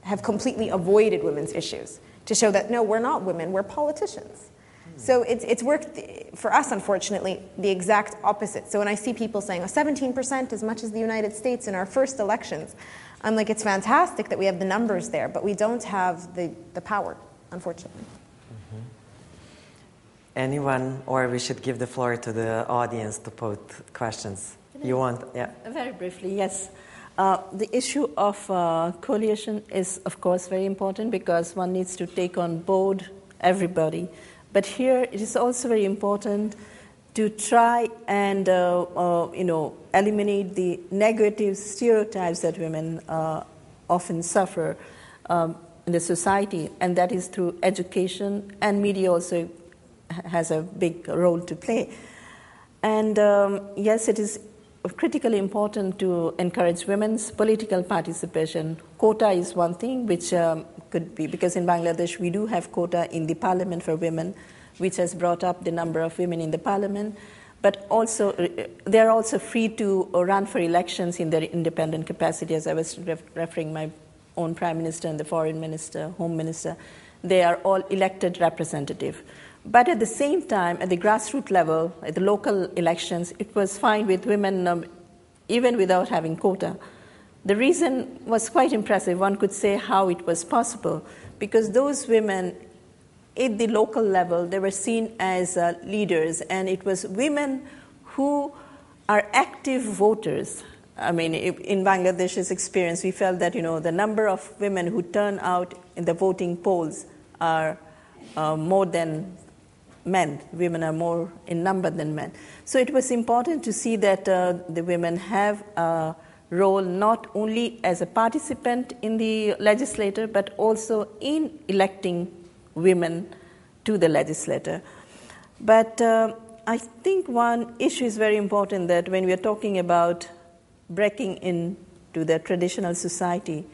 have completely avoided women's issues to show that, no, we're not women, we're politicians. So it's worked for us, unfortunately, the exact opposite. So when I see people saying, 17%, as much as the United States in our first elections, I'm like, it's fantastic that we have the numbers there, but we don't have the power, unfortunately. Anyone, or we should give the floor to the audience to put questions. You want, yeah? Very briefly, yes. The issue of coalition is, of course, very important because one needs to take on board everybody. But here it is also very important to try and eliminate the negative stereotypes that women often suffer in the society, and that is through education, and media also has a big role to play. And yes, it is critically important to encourage women's political participation. Quota is one thing which could be, because in Bangladesh we do have quota in the parliament for women, which has brought up the number of women in the parliament, but also they are also free to run for elections in their independent capacity, as I was referring my own prime minister and the foreign minister, home minister. They are all elected representative. But at the same time, at the grassroots level, at the local elections, it was fine with women even without having quota. The reason was quite impressive. One could say how it was possible, because those women at the local level, they were seen as leaders, and it was women who are active voters. I mean, in Bangladesh's experience, we felt that, the number of women who turn out in the voting polls are more than men. Women are more in number than men. So it was important to see that the women have a role not only as a participant in the legislature, but also in electing women to the legislature. But I think one issue is very important, that when we are talking about breaking into the traditional society,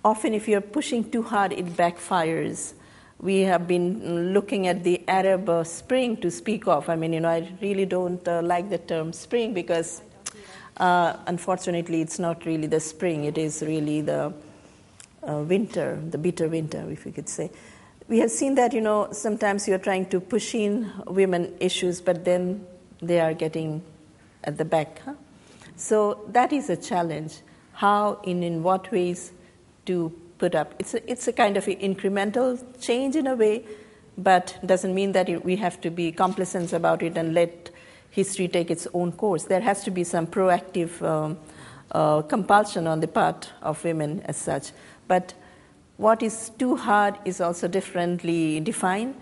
often if you're pushing too hard, it backfires. We have been looking at the Arab Spring to speak of. I mean, I really don't like the term spring because, unfortunately, it's not really the spring. It is really the winter, the bitter winter, if you could say. We have seen that, sometimes you're trying to push in women issues, but then they are getting at the back. So that is a challenge. How, in what ways to put up. It's a kind of incremental change in a way, but doesn't mean that we have to be complacent about it and let history take its own course. There has to be some proactive compulsion on the part of women as such. But what is too hard is also differently defined.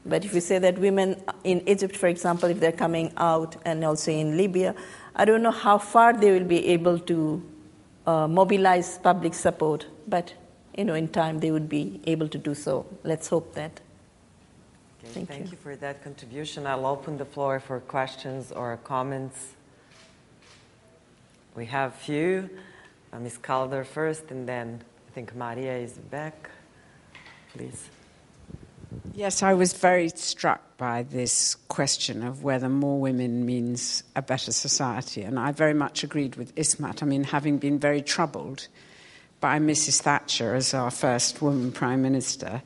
But if we say that women in Egypt, for example, if they're coming out, and also in Libya, I don't know how far they will be able to mobilize public support, but in time they would be able to do so. Let's hope that. Okay, thank you for that contribution. I'll open the floor for questions or comments. We have a few. Ms. Calder first, and then I think Maria is back. Please. Yes, I was very struck by this question of whether more women means a better society, and I very much agreed with Ismat. I mean, having been very troubled by Mrs. Thatcher as our first woman prime minister.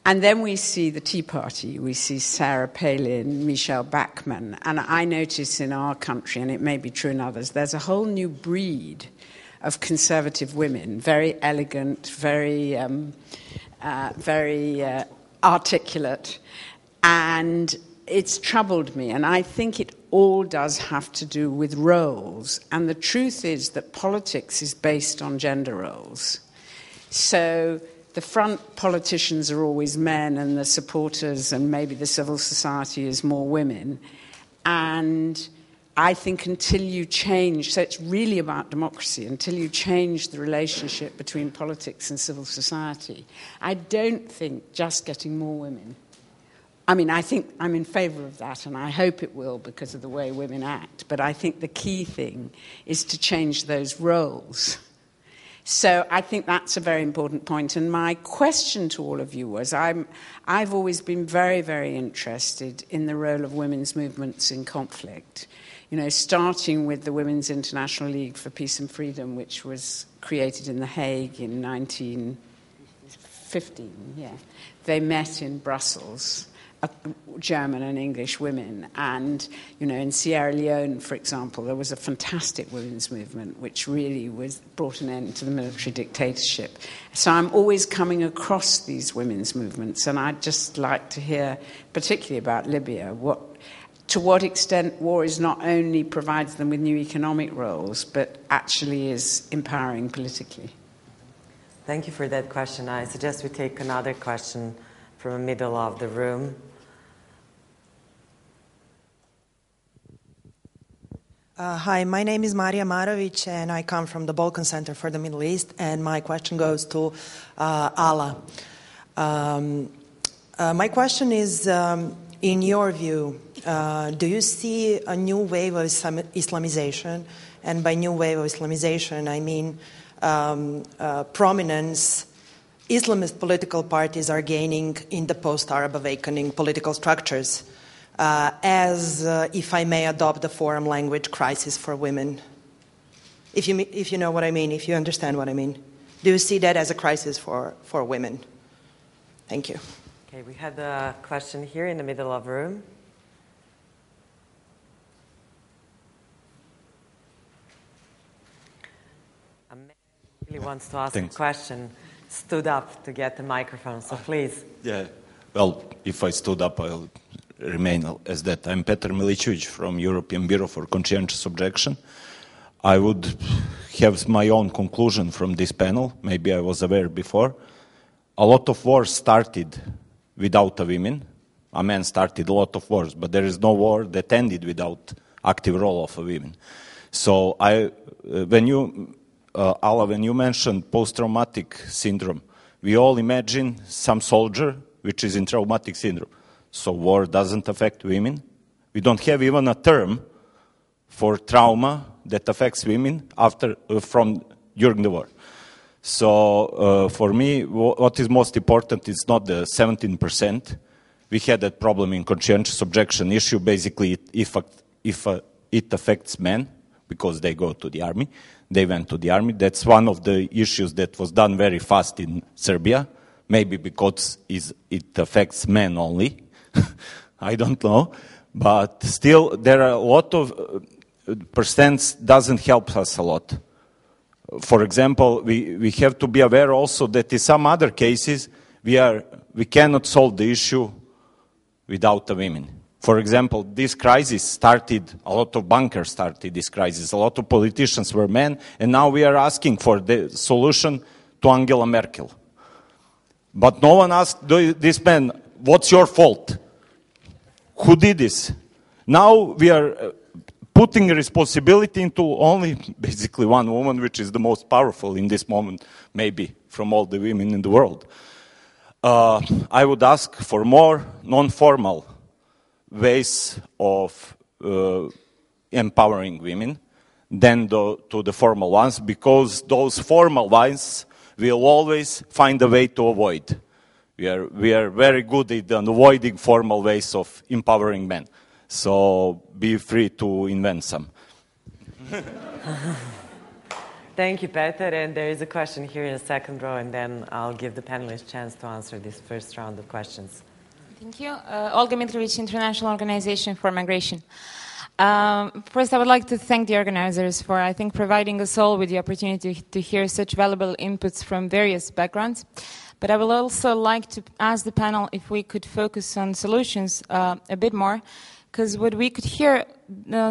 And then we see the Tea Party, we see Sarah Palin, Michelle Bachmann, and I notice in our country, and it may be true in others, there's a whole new breed of conservative women, very elegant, very articulate, and it's troubled me, and I think it all does have to do with roles. And the truth is that politics is based on gender roles. So the front politicians are always men, and the supporters and maybe the civil society is more women. And I think until you change, so it's really about democracy, until you change the relationship between politics and civil society, I don't think just getting more women. I mean, I think I'm in favour of that, and I hope it will because of the way women act. But I think the key thing is to change those roles. So I think that's a very important point. And my question to all of you was, I've always been very, very interested in the role of women's movements in conflict. Starting with the Women's International League for Peace and Freedom, which was created in The Hague in 1915. Yeah, they met in Brussels. German and English women. And, in Sierra Leone, for example, there was a fantastic women's movement which really brought an end to the military dictatorship. So I'm always coming across these women's movements, and I'd just like to hear, particularly about Libya, to what extent war is not only provides them with new economic roles, but actually is empowering politically. Thank you for that question. I suggest we take another question from the middle of the room. Hi, my name is Marija Marović, and I come from the Balkan Center for the Middle East, and my question goes to Alaa. My question is, in your view, do you see a new wave of Islamization? And by new wave of Islamization, I mean prominence Islamist political parties are gaining in the post-Arab awakening political structures, as, if I may adopt the forum language, crisis for women. If you know what I mean, if you understand what I mean. Do you see that as a crisis for women? Thank you. Okay, we had a question here in the middle of the room. A man who really wants to ask a question stood up to get the microphone, so please. Yeah, well, if I stood up, I'll remain as that. I'm Petar Milicevic from European Bureau for Conscientious Objection. I would have my own conclusion from this panel. Maybe I was aware before. A lot of wars started without a women. A man started a lot of wars, but there is no war that ended without active role of a women. So when you mentioned post-traumatic syndrome, we all imagine some soldier which is in traumatic syndrome. So war doesn't affect women. We don't have even a term for trauma that affects women during the war. So for me, what is most important is not the 17%. We had that problem in conscientious objection issue. Basically, if it affects men because they go to the army, they went to the army. That's one of the issues that was done very fast in Serbia. Maybe because it affects men only. I don't know. But still, there are a lot of percents doesn't help us a lot. For example, we have to be aware also that in some other cases, we cannot solve the issue without the women. For example, this crisis started, a lot of bankers started this crisis, a lot of politicians were men, and now we are asking for the solution to Angela Merkel. But no one asked this man, what's your fault? Who did this? Now we are putting responsibility into only basically one woman, which is the most powerful in this moment, maybe, from all the women in the world. I would ask for more non-formal ways of empowering women than to the formal ones, because those formal ones will always find a way to avoid. We are very good at avoiding formal ways of empowering men. So be free to invent some. Thank you, Petar. And there is a question here in the second row, and then I'll give the panelists a chance to answer this first round of questions. Thank you. Olga Mitrovic, International Organization for Migration. First, I would like to thank the organizers for, I think, providing us all with the opportunity to hear such valuable inputs from various backgrounds. But I would also like to ask the panel if we could focus on solutions a bit more, because what we could hear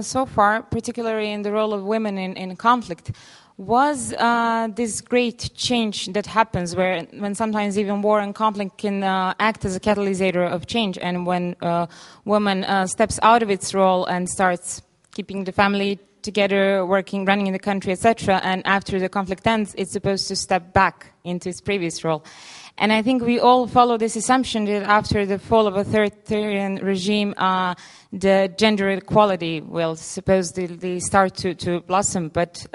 so far, particularly in the role of women in conflict, was this great change that happens when sometimes even war and conflict can act as a catalyst of change, and when a woman steps out of its role and starts keeping the family together, working, running in the country, etc., and after the conflict ends, it's supposed to step back into its previous role. And I think we all follow this assumption that after the fall of authoritarian regime, the gender equality will supposedly start to blossom. But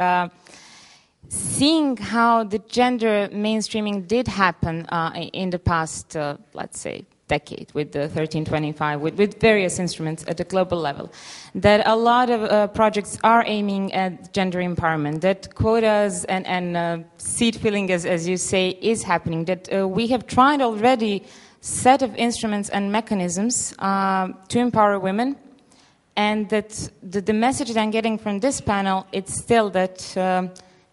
seeing how the gender mainstreaming did happen in the past, let's say, decade with the 1325, with various instruments at the global level, that a lot of projects are aiming at gender empowerment, that quotas and seat filling, as you say, is happening, that we have tried already set of instruments and mechanisms to empower women, and that the message that I'm getting from this panel, it's still that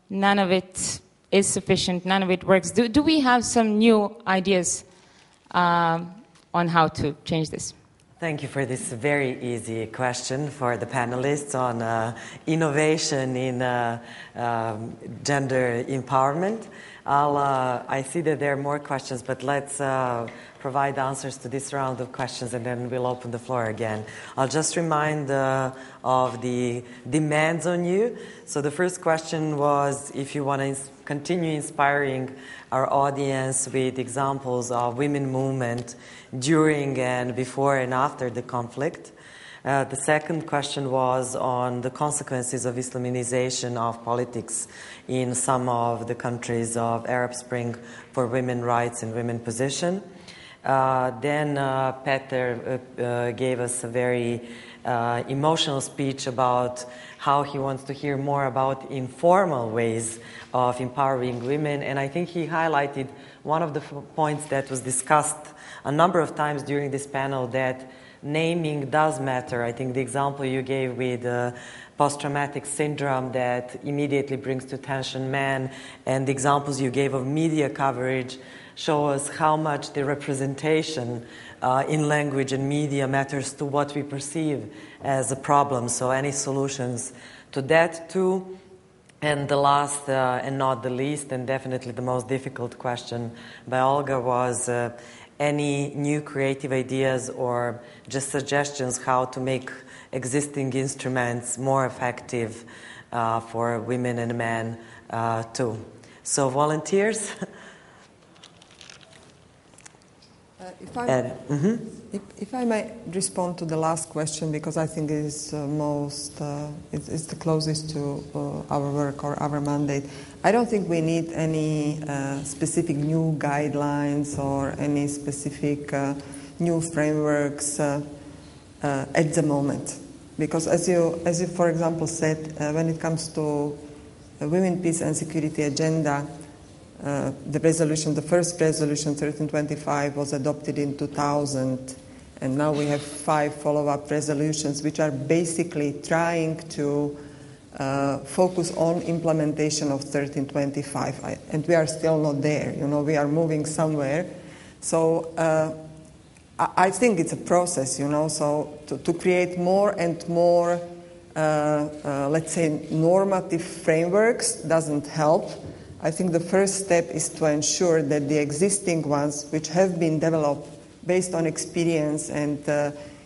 none of it is sufficient, none of it works. Do we have some new ideas on how to change this? Thank you for this very easy question for the panelists on innovation in gender empowerment. I see that there are more questions, but let's provide answers to this round of questions and then we'll open the floor again. I'll just remind of the demands on you. So the first question was if you want to continue inspiring our audience with examples of women movement during and before and after the conflict. The second question was on the consequences of Islamization of politics in some of the countries of Arab Spring for women's rights and women's position. Then Peter gave us a very emotional speech about how he wants to hear more about informal ways of empowering women. And I think he highlighted one of the points that was discussed a number of times during this panel, that naming does matter. I think the example you gave with post-traumatic syndrome that immediately brings to attention men, and the examples you gave of media coverage show us how much the representation in language and media matters to what we perceive as a problem. So any solutions to that too. And the last and not the least, and definitely the most difficult question by Olga was any new creative ideas or just suggestions how to make existing instruments more effective for women and men too. So volunteers? If I may respond to the last question, because I think it is it's the closest to our work or our mandate. I don't think we need any specific new guidelines or any specific new frameworks at the moment, because as you for example said, when it comes to women, peace and security agenda. The first resolution, 1325, was adopted in 2000, and now we have 5 follow-up resolutions which are basically trying to focus on implementation of 1325, and we are still not there. We are moving somewhere. So I think it's a process, so to create more and more, let's say, normative frameworks doesn't help. I think the first step is to ensure that the existing ones, which have been developed based on experience and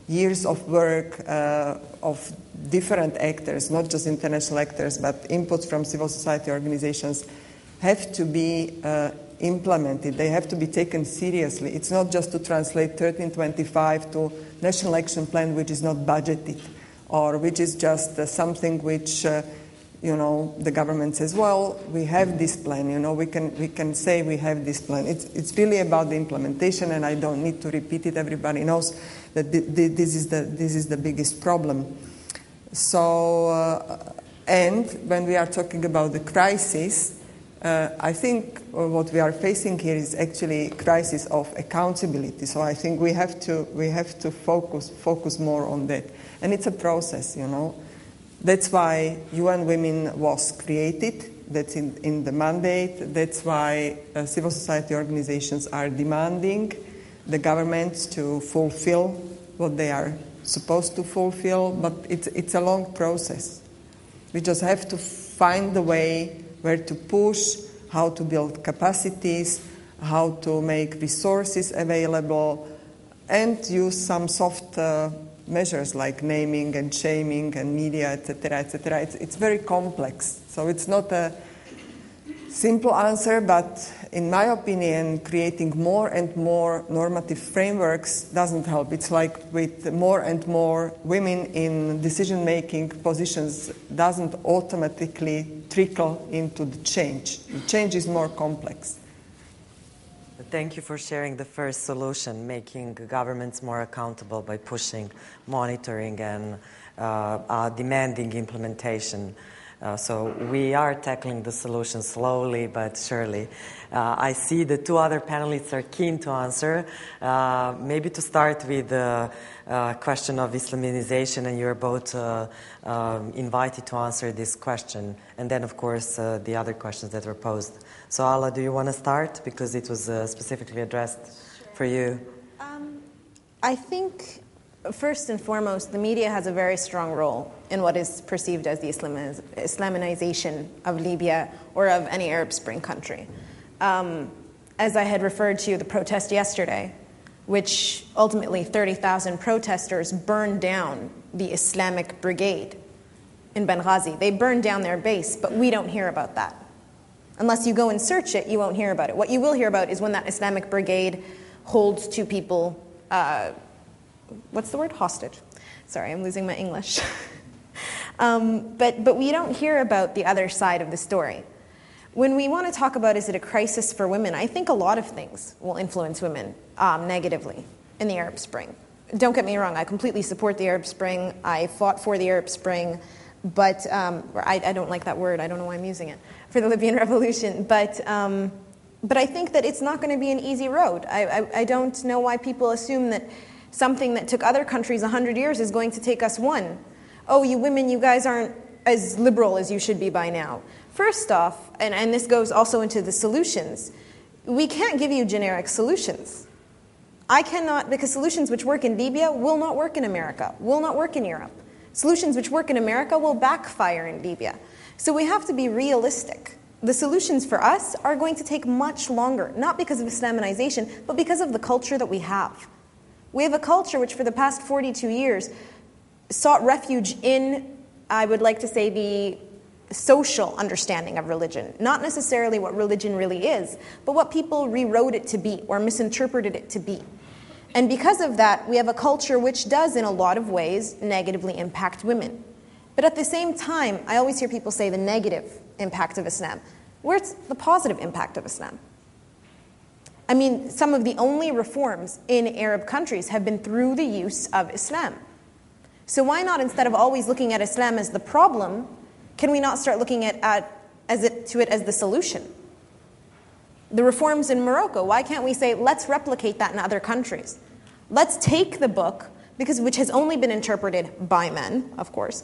years of work of different actors, not just international actors, but inputs from civil society organizations, have to be implemented. They have to be taken seriously. It's not just to translate 1325 to National Action Plan, which is not budgeted, or which is just something which the government says, well, we have this plan, we can say we have this plan. It's really about the implementation, and I don't need to repeat it. Everybody knows that this is the biggest problem. So, and when we are talking about the crisis, I think what we are facing here is actually a crisis of accountability. So I think we have to focus more on that, and it's a process, That's why UN Women was created. That's in the mandate. That's why civil society organizations are demanding the governments to fulfill what they are supposed to fulfill. But it's a long process. We just have to find the way where to push, how to build capacities, how to make resources available, and use some soft measures like naming and shaming and media, etc., etc. It's very complex. So it's not a simple answer, but in my opinion, creating more and more normative frameworks doesn't help. It's like with more and more women in decision-making positions doesn't automatically trickle into the change. The change is more complex. Thank you for sharing the first solution, making governments more accountable by pushing, monitoring, and demanding implementation. So we are tackling the solution slowly but surely. I see the two other panelists are keen to answer. Maybe to start with the question of Islamization, and you're both invited to answer this question. And then, of course, the other questions that were posed. So, Alaa, do you want to start? Because it was specifically addressed for you. I think, first and foremost, the media has a very strong role in what is perceived as the Islamization of Libya or of any Arab Spring country. As I had referred to the protest yesterday, which ultimately 30,000 protesters burned down the Islamic Brigade in Benghazi. They burned down their base, but we don't hear about that. Unless you go and search it, you won't hear about it. What you will hear about is when that Islamic Brigade holds two people, what's the word? Hostage. Sorry, I'm losing my English. But we don't hear about the other side of the story. When we want to talk about is it a crisis for women, I think a lot of things will influence women negatively in the Arab Spring. Don't get me wrong, I completely support the Arab Spring. I fought for the Arab Spring, but I don't like that word. I don't know why I'm using it, for the Libyan revolution. But I think that it's not going to be an easy road. I don't know why people assume that something that took other countries 100 years is going to take us one. Oh, you women, you guys aren't as liberal as you should be by now. First off, and this goes also into the solutions, we can't give you generic solutions. I cannot, because solutions which work in Libya will not work in America, will not work in Europe. Solutions which work in America will backfire in Libya. So we have to be realistic. The solutions for us are going to take much longer, not because of Islamization, but because of the culture that we have. We have a culture which for the past 42 years sought refuge in, I would like to say, the social understanding of religion, not necessarily what religion really is, but what people rewrote it to be or misinterpreted it to be. And because of that, we have a culture which does, in a lot of ways, negatively impact women. But at the same time, I always hear people say the negative impact of Islam. Where's the positive impact of Islam? I mean, some of the only reforms in Arab countries have been through the use of Islam. So why not, instead of always looking at Islam as the problem, can we not start looking at it as the solution? The reforms in Morocco, why can't we say, let's replicate that in other countries? Let's take the book, which has only been interpreted by men, of course,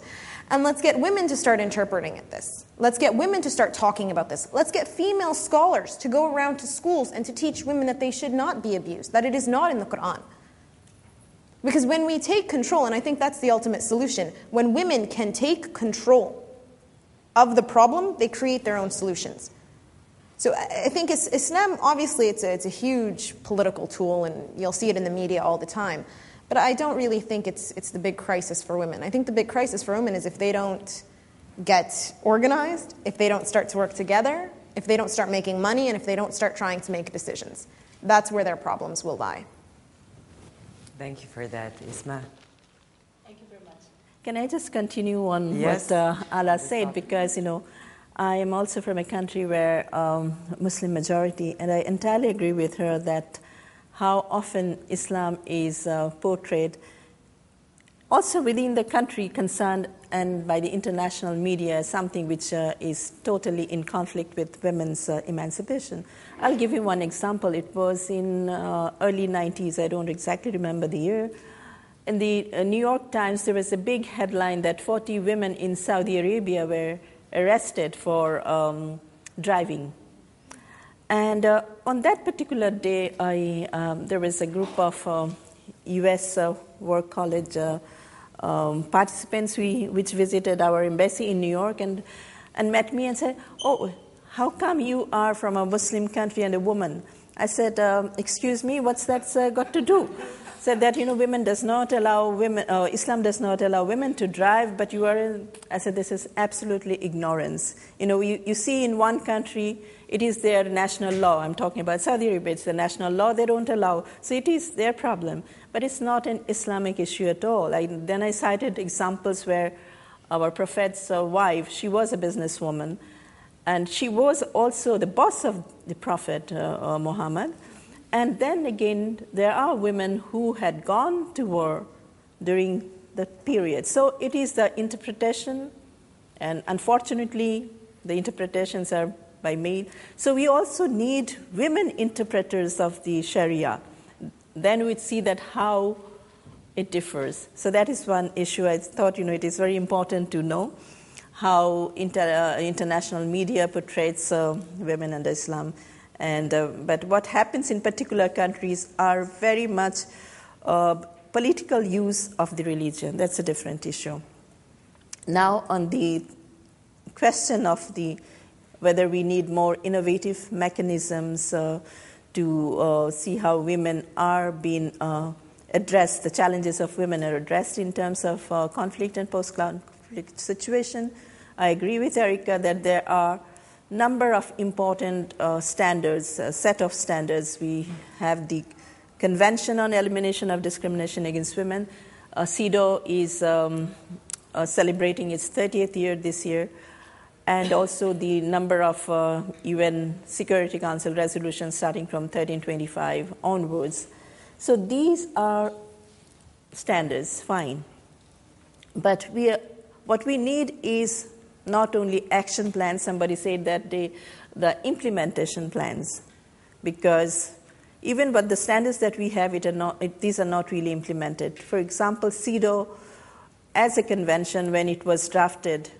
and let's get women to start interpreting this. Let's get women to start talking about this. Let's get female scholars to go around to schools and to teach women that they should not be abused, that it is not in the Quran. Because when we take control, and I think that's the ultimate solution, when women can take control of the problem, they create their own solutions. So I think Islam, obviously, it's a huge political tool, and you'll see it in the media all the time. But I don't really think it's the big crisis for women. I think the big crisis for women is if they don't get organized, if they don't start to work together, if they don't start making money, and if they don't start trying to make decisions. That's where their problems will lie. Thank you for that, Ismat. Thank you very much. Can I just continue on what Alaa said? Because, I am also from a country where Muslim majority, and I entirely agree with her that how often Islam is portrayed also within the country concerned and by the international media as something which is totally in conflict with women's emancipation. I'll give you one example. It was in early 90s, I don't exactly remember the year. In the New York Times, there was a big headline that 40 women in Saudi Arabia were arrested for driving. And on that particular day, there was a group of U.S. Work College participants which visited our embassy in New York and met me and said, "Oh, how come you are from a Muslim country and a woman?" I said, "Excuse me, what's that got to do?" Said that, women does not allow women, Islam does not allow women to drive, but you are in, I said, this is absolutely ignorance. You see in one country, it is their national law. I'm talking about Saudi Arabia, it's the national law, they don't allow. So it is their problem, but it's not an Islamic issue at all. Then I cited examples where our Prophet's wife, she was a businesswoman, and she was also the boss of the Prophet Muhammad. And then again, there are women who had gone to war during the period. So it is the interpretation And unfortunately, the interpretations are by male. So we also need women interpreters of the Sharia. Then we'd see that how it differs. So that is one issue. I thought, it is very important to know how international media portrays women and Islam. And but what happens in particular countries are very much political use of the religion. That's a different issue. Now, on the question of whether we need more innovative mechanisms to see how women are being addressed, the challenges of women are addressed in terms of conflict and post-conflict situation, I agree with Erika that there are a number of important standards, a set of standards. We have the Convention on Elimination of Discrimination Against Women. CEDAW is celebrating its 30th year this year, and also the number of UN Security Council resolutions starting from 1325 onwards. So these are standards, fine. But what we need is not only action plans, somebody said that the implementation plans, because even with the standards that we have, these are not really implemented. For example, CEDAW, as a convention, when it was drafted,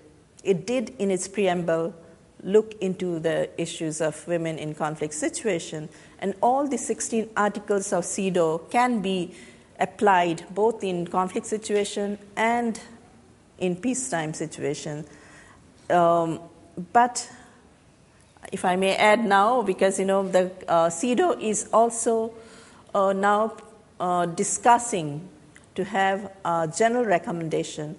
it did in its preamble look into the issues of women in conflict situation, and all the 16 articles of CEDAW can be applied both in conflict situation and in peacetime situation. But if I may add now, because the CEDAW is also now discussing to have a general recommendation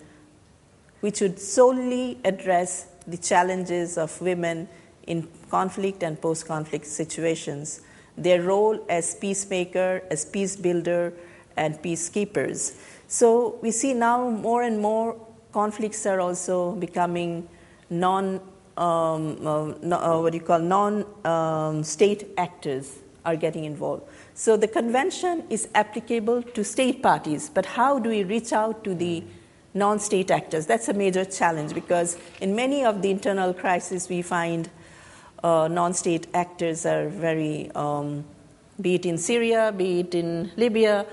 which would solely address the challenges of women in conflict and post-conflict situations, their role as peacemaker, as peace builder, and peacekeepers. So we see now more and more conflicts are also becoming non-state actors are getting involved. So the convention is applicable to state parties, but how do we reach out to the non-state actors? That's a major challenge, because in many of the internal crises we find non-state actors are very, be it in Syria, be it in Libya,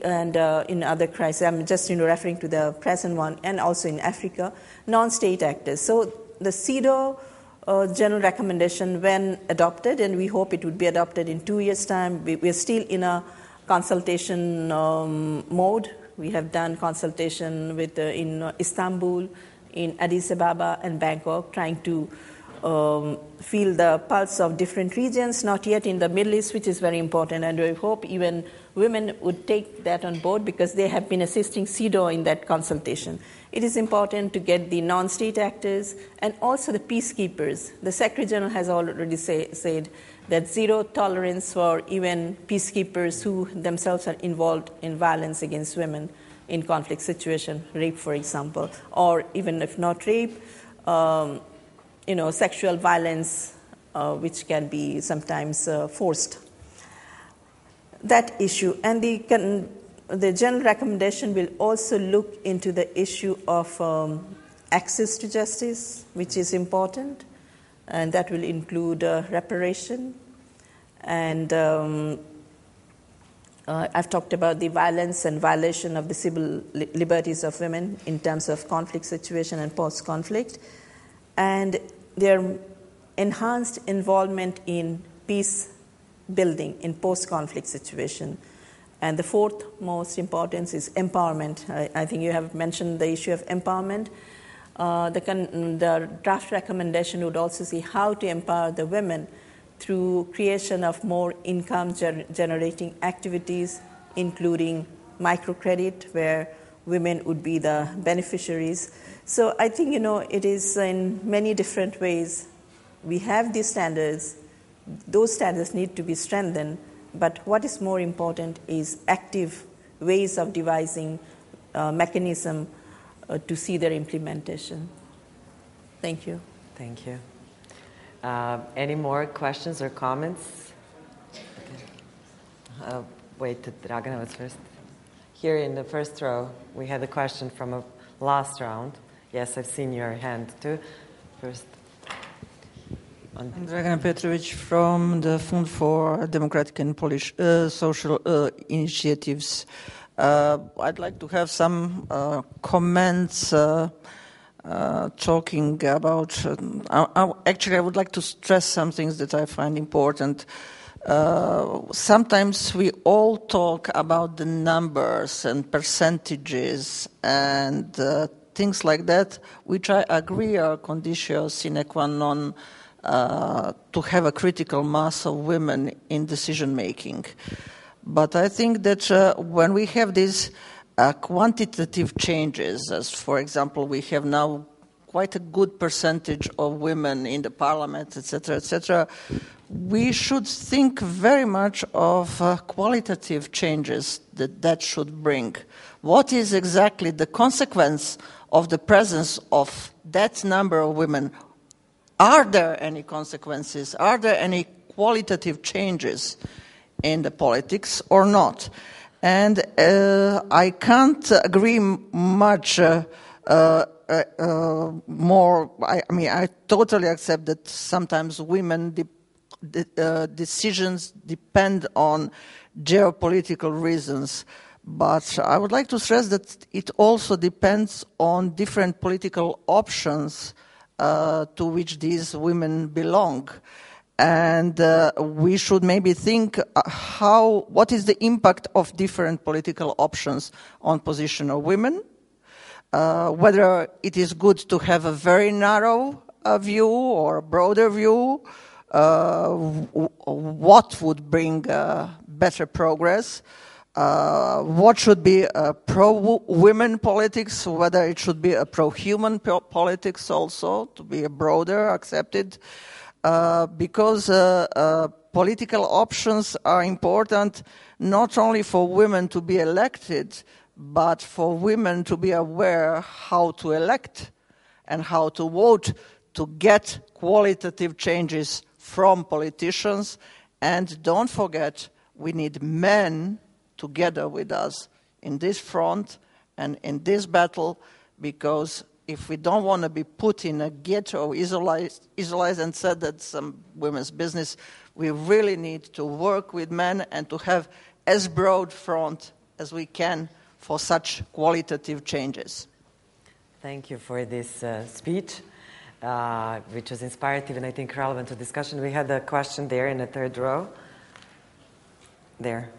and in other crises. I'm just referring to the present one, and also in Africa, non-state actors. So the CEDAW general recommendation, when adopted, and we hope it would be adopted in 2 years' time, we're still in a consultation mode. We have done consultation with in Istanbul, in Addis Ababa, and Bangkok, trying to feel the pulse of different regions, not yet in the Middle East, which is very important. And we hope even women would take that on board, because they have been assisting CEDAW in that consultation. It is important to get the non-state actors and also the peacekeepers. The Secretary General has already said that zero tolerance for even peacekeepers who themselves are involved in violence against women in conflict situation, rape, for example, or even if not rape, sexual violence, which can be sometimes forced. That issue. And the general recommendation will also look into the issue of access to justice, which is important, and that will include reparation. And I've talked about the violence and violation of the civil liberties of women in terms of conflict situation and post-conflict, and their enhanced involvement in peace building in post-conflict situation. And the fourth most important is empowerment. I think you have mentioned the issue of empowerment. The draft recommendation would also see how to empower the women through creation of more income-generating activities, including microcredit, where women would be the beneficiaries. So I think, it is in many different ways. We have these standards. Those standards need to be strengthened. But what is more important is active ways of devising mechanism to see their implementation. Thank you. Thank you. Any more questions or comments? Okay. Wait, Dragana was first. Here in the first row, we had a question from a last round. Yes, I've seen your hand too. First. I'm Dragana Petrovic from the Fund for Democratic and Polish Social Initiatives. I'd like to have some comments talking about... actually, I would like to stress some things that I find important. Sometimes we all talk about the numbers and percentages and things like that, which I agree are conditio sine qua non to have a critical mass of women in decision making. But I think that when we have these quantitative changes, as for example we have now quite a good percentage of women in the parliament, etc., we should think very much of qualitative changes that should bring. What is exactly the consequence of the presence of that number of women? Are there any consequences? Are there any qualitative changes in the politics or not? And I can't agree much more. I totally accept that sometimes women decisions depend on geopolitical reasons. But I would like to stress that it also depends on different political options to which these women belong. And we should maybe think what is the impact of different political options on position of women, whether it is good to have a very narrow view or a broader view, what would bring better progress, what should be a pro-women politics, whether it should be a pro-human politics also, to be a broader accepted, because political options are important not only for women to be elected, but for women to be aware how to elect and how to vote to get qualitative changes from politicians. And don't forget, we need men together with us in this front and in this battle, because if we don't want to be put in a ghetto, isolated and said that's some women's business, we really need to work with men and to have as broad front as we can for such qualitative changes. Thank you for this speech, which was inspirative and I think relevant to discussion. We had a question there in the third row. There,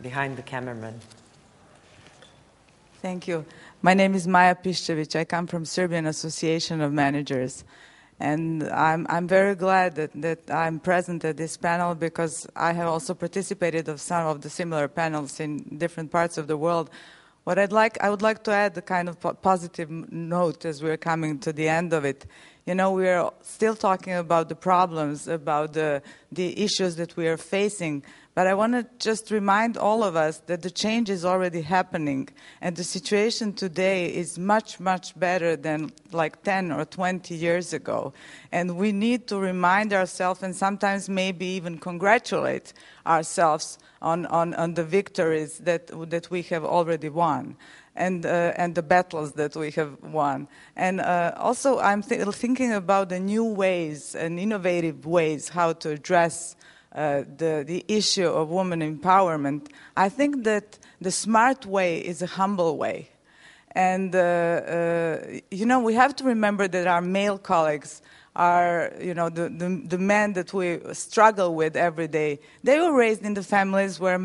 behind the cameraman. Thank you. My name is Maja Piščević. I come from Serbian Association of Managers. And I'm very glad that I'm present at this panel, because I have also participated of some of the similar panels in different parts of the world. What I would like to add a kind of positive note as we're coming to the end of it. You know, we are still talking about the problems, about the issues that we are facing. But I want to just remind all of us that the change is already happening. And the situation today is much, much better than like 10 or 20 years ago. And we need to remind ourselves and sometimes maybe even congratulate ourselves on the victories that we have already won. And the battles that we have won. And also I'm thinking about the new ways and innovative ways how to address the issue of women empowerment. I think that the smart way is a humble way. And, you know, we have to remember that our male colleagues are, you know, the men that we struggle with every day. They were raised in the families where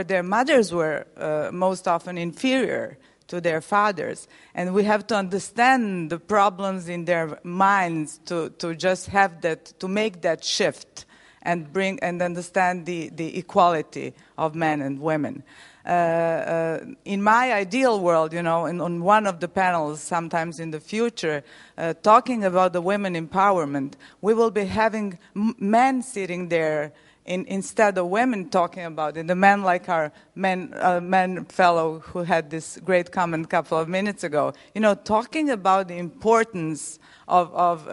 their mothers were most often inferior to their fathers. And we have to understand the problems in their minds to just have that, to make that shift and bring and understand the equality of men and women. In my ideal world, you know, on one of the panels sometimes in the future, talking about the women empowerment, we will be having men sitting there instead of women talking about it, the men like our men fellow who had this great comment a couple of minutes ago, talking about the importance of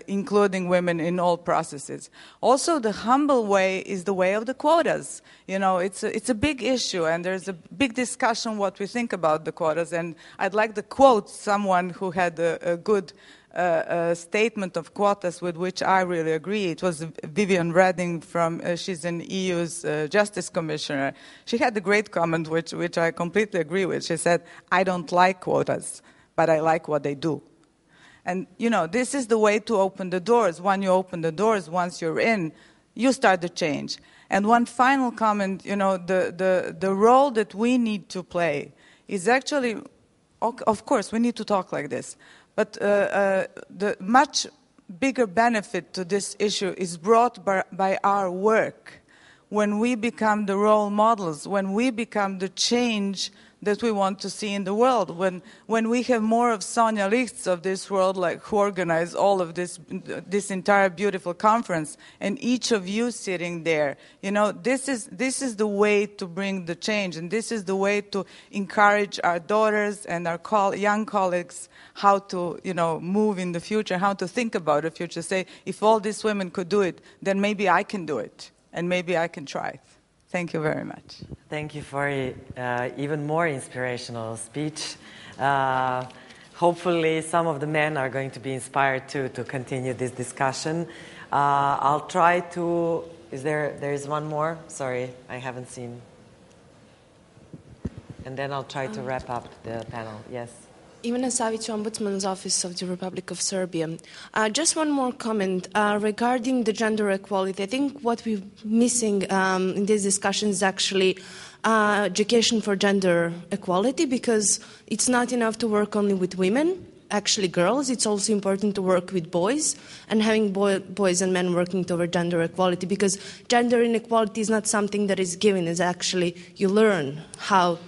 including women in all processes. Also, the humble way is the way of the quotas. It's a big issue, and there's a big discussion what we think about the quotas. And I'd like to quote someone who had a good statement of quotas with which I really agree. It was Viviane Reding she's an EU's Justice Commissioner. She had a great comment which I completely agree with. She said, "I don't like quotas, but I like what they do." And, this is the way to open the doors. When you open the doors, once you're in, you start to change. And one final comment, the role that we need to play is actually, of course, we need to talk like this. But the much bigger benefit to this issue is brought by our work. When we become the role models, when we become the change that we want to see in the world, when we have more of Sonja Lichts of this world, who organize all of this entire beautiful conference, and each of you sitting there, this is the way to bring the change, and this is the way to encourage our daughters and our young colleagues how to, move in the future, how to think about the future. Say, if all these women could do it, then maybe I can do it, and maybe I can try it. Thank you very much. Thank you for even more inspirational speech. Hopefully some of the men are going to be inspired too to continue this discussion. I'll try to... There is one more? Sorry, I haven't seen. And then I'll try to wrap up the panel. Yes. Ivana Savić, Ombudsman's Office of the Republic of Serbia. Just one more comment regarding the gender equality. I think what we're missing in this discussion is actually education for gender equality, because it's not enough to work only with women, actually girls. It's also important to work with boys, and having boys and men working toward gender equality, because gender inequality is not something that is given. It's actually you learn how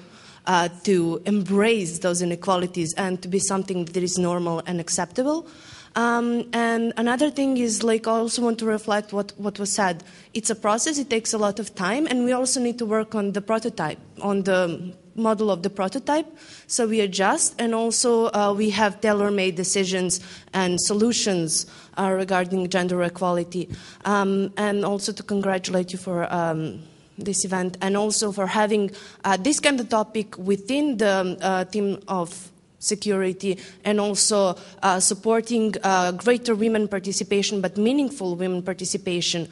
to embrace those inequalities and to be something that is normal and acceptable. And another thing is, I also want to reflect what was said. It's a process, it takes a lot of time, and we also need to work on the prototype, on the model of the prototype, so we adjust, and also we have tailor-made decisions and solutions regarding gender equality. And also to congratulate you for this event, and also for having this kind of topic within the theme of security, and also supporting greater women participation, but meaningful women participation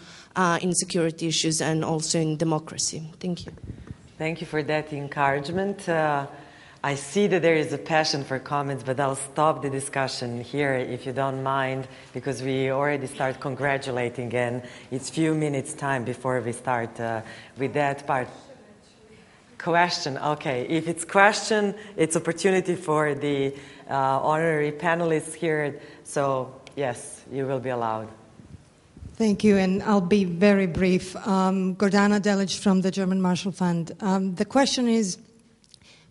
in security issues and also in democracy. Thank you. Thank you for that encouragement. I see that there is a passion for comments, but I'll stop the discussion here if you don't mind, because we already start congratulating, and it's few minutes time before we start with that part. Question, okay. If it's question, it's opportunity for the honorary panelists here. So yes, you will be allowed. Thank you, and I'll be very brief. Gordana Delic from the German Marshall Fund. The question is,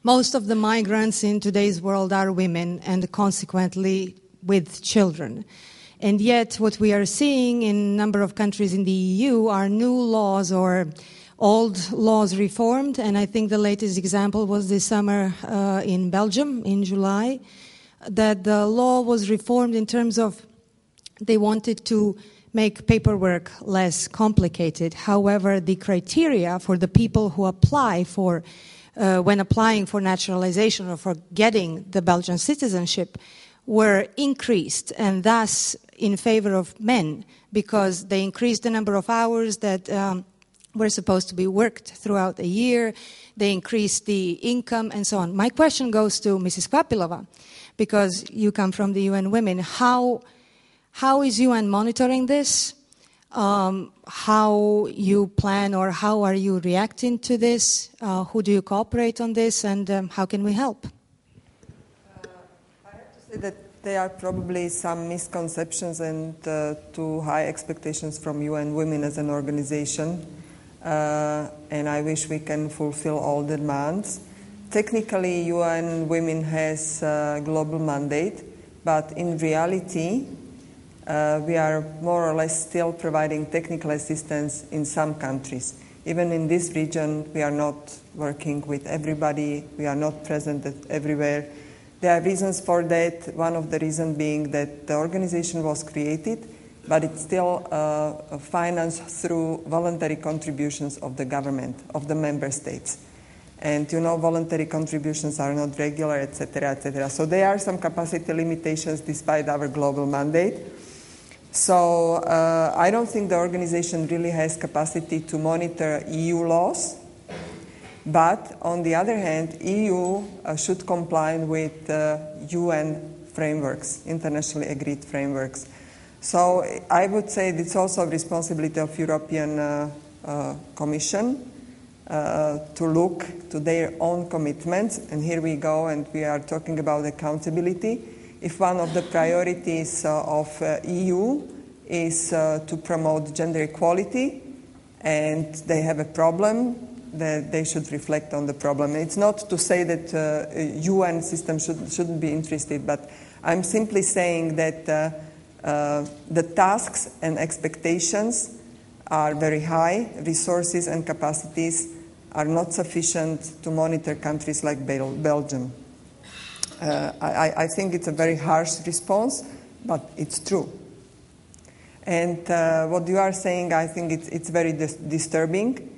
most of the migrants in today's world are women, and consequently with children. And yet what we are seeing in a number of countries in the EU are new laws or old laws reformed, and I think the latest example was this summer in Belgium in July, that the law was reformed in terms of they wanted to make paperwork less complicated. However, the criteria for the people who apply for when applying for naturalization or for getting the Belgian citizenship were increased, and thus in favor of men, because they increased the number of hours that were supposed to be worked throughout the year, they increased the income, and so on. My question goes to Mrs. Kvapilova, because you come from the UN Women. How is UN monitoring this? How you plan, or how are you reacting to this? Who do you cooperate on this, and how can we help? I have to say that there are probably some misconceptions and too high expectations from UN Women as an organization, and I wish we can fulfill all the demands. Technically, UN Women has a global mandate, but in reality, We are more or less still providing technical assistance in some countries. Even in this region, we are not working with everybody. We are not present everywhere. There are reasons for that. One of the reasons being that the organization was created, but it's still financed through voluntary contributions of the government, of the member states. And voluntary contributions are not regular, etc., etc. So there are some capacity limitations despite our global mandate. So I don't think the organization really has capacity to monitor EU laws. But on the other hand, EU should comply with UN frameworks, internationally agreed frameworks. So I would say it's also a responsibility of European Commission to look to their own commitments. And here we go, and we are talking about accountability. If one of the priorities of EU is to promote gender equality, and they have a problem, that they should reflect on the problem. It's not to say that UN system shouldn't be interested, but I'm simply saying that the tasks and expectations are very high. Resources and capacities are not sufficient to monitor countries like Belgium. I think it's a very harsh response, but it's true. And what you are saying, I think it's very disturbing.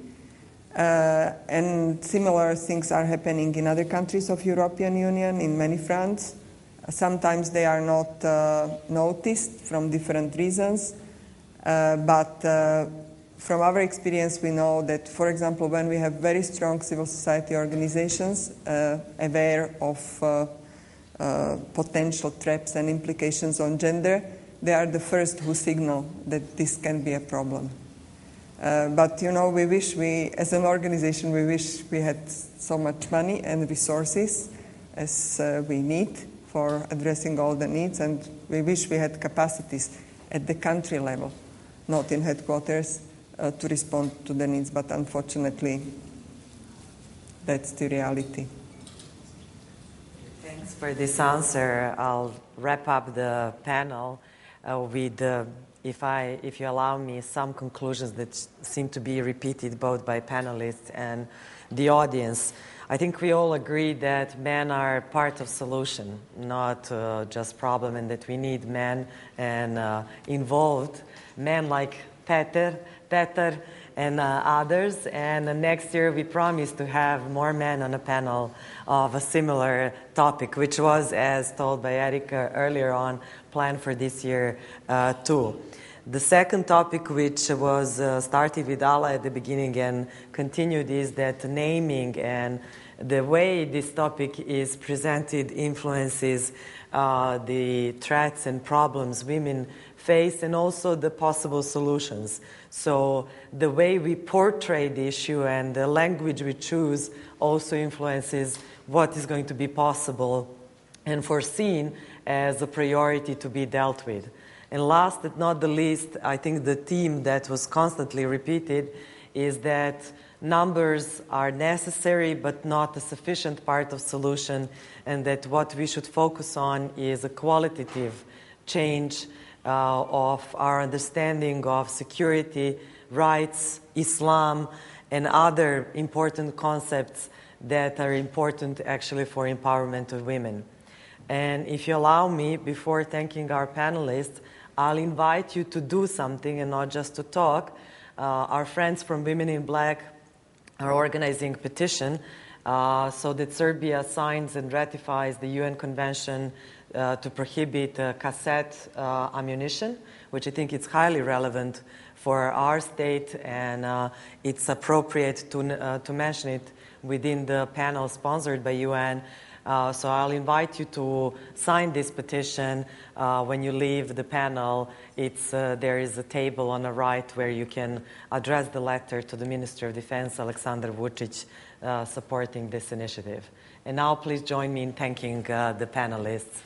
And similar things are happening in other countries of European Union, in many fronts. Sometimes they are not noticed from different reasons. But from our experience, we know that, for example, when we have very strong civil society organizations aware of potential traps and implications on gender, they are the first who signal that this can be a problem. But, we wish as an organization, we wish we had so much money and resources as we need for addressing all the needs, and we wish we had capacities at the country level, not in headquarters, to respond to the needs. But unfortunately, that's the reality. Thanks for this answer. I'll wrap up the panel with if you allow me, some conclusions that seem to be repeated both by panelists and the audience. I think we all agree that men are part of solution, not just problem, and that we need men and involved men like Peter, and others. And next year we promise to have more men on a panel of a similar topic, which was, as told by Erika earlier on, planned for this year too. The second topic, which was started with Alaa at the beginning and continued, is that naming and the way this topic is presented influences the threats and problems women face and also the possible solutions. So the way we portray the issue and the language we choose also influences what is going to be possible and foreseen as a priority to be dealt with. And last but not the least, I think the theme that was constantly repeated is that numbers are necessary but not a sufficient part of solution, and that what we should focus on is a qualitative change of our understanding of security, rights, Islam, and other important concepts that are important actually for empowerment of women. And if you allow me, before thanking our panelists, I'll invite you to do something and not just to talk. Our friends from Women in Black are organizing a petition so that Serbia signs and ratifies the UN Convention to prohibit cassette ammunition, which I think is highly relevant for our state, and it's appropriate to mention it within the panel sponsored by UN. So I'll invite you to sign this petition. When you leave the panel, there is a table on the right where you can address the letter to the Minister of Defense, Aleksandar Vučić, supporting this initiative. And now please join me in thanking the panelists.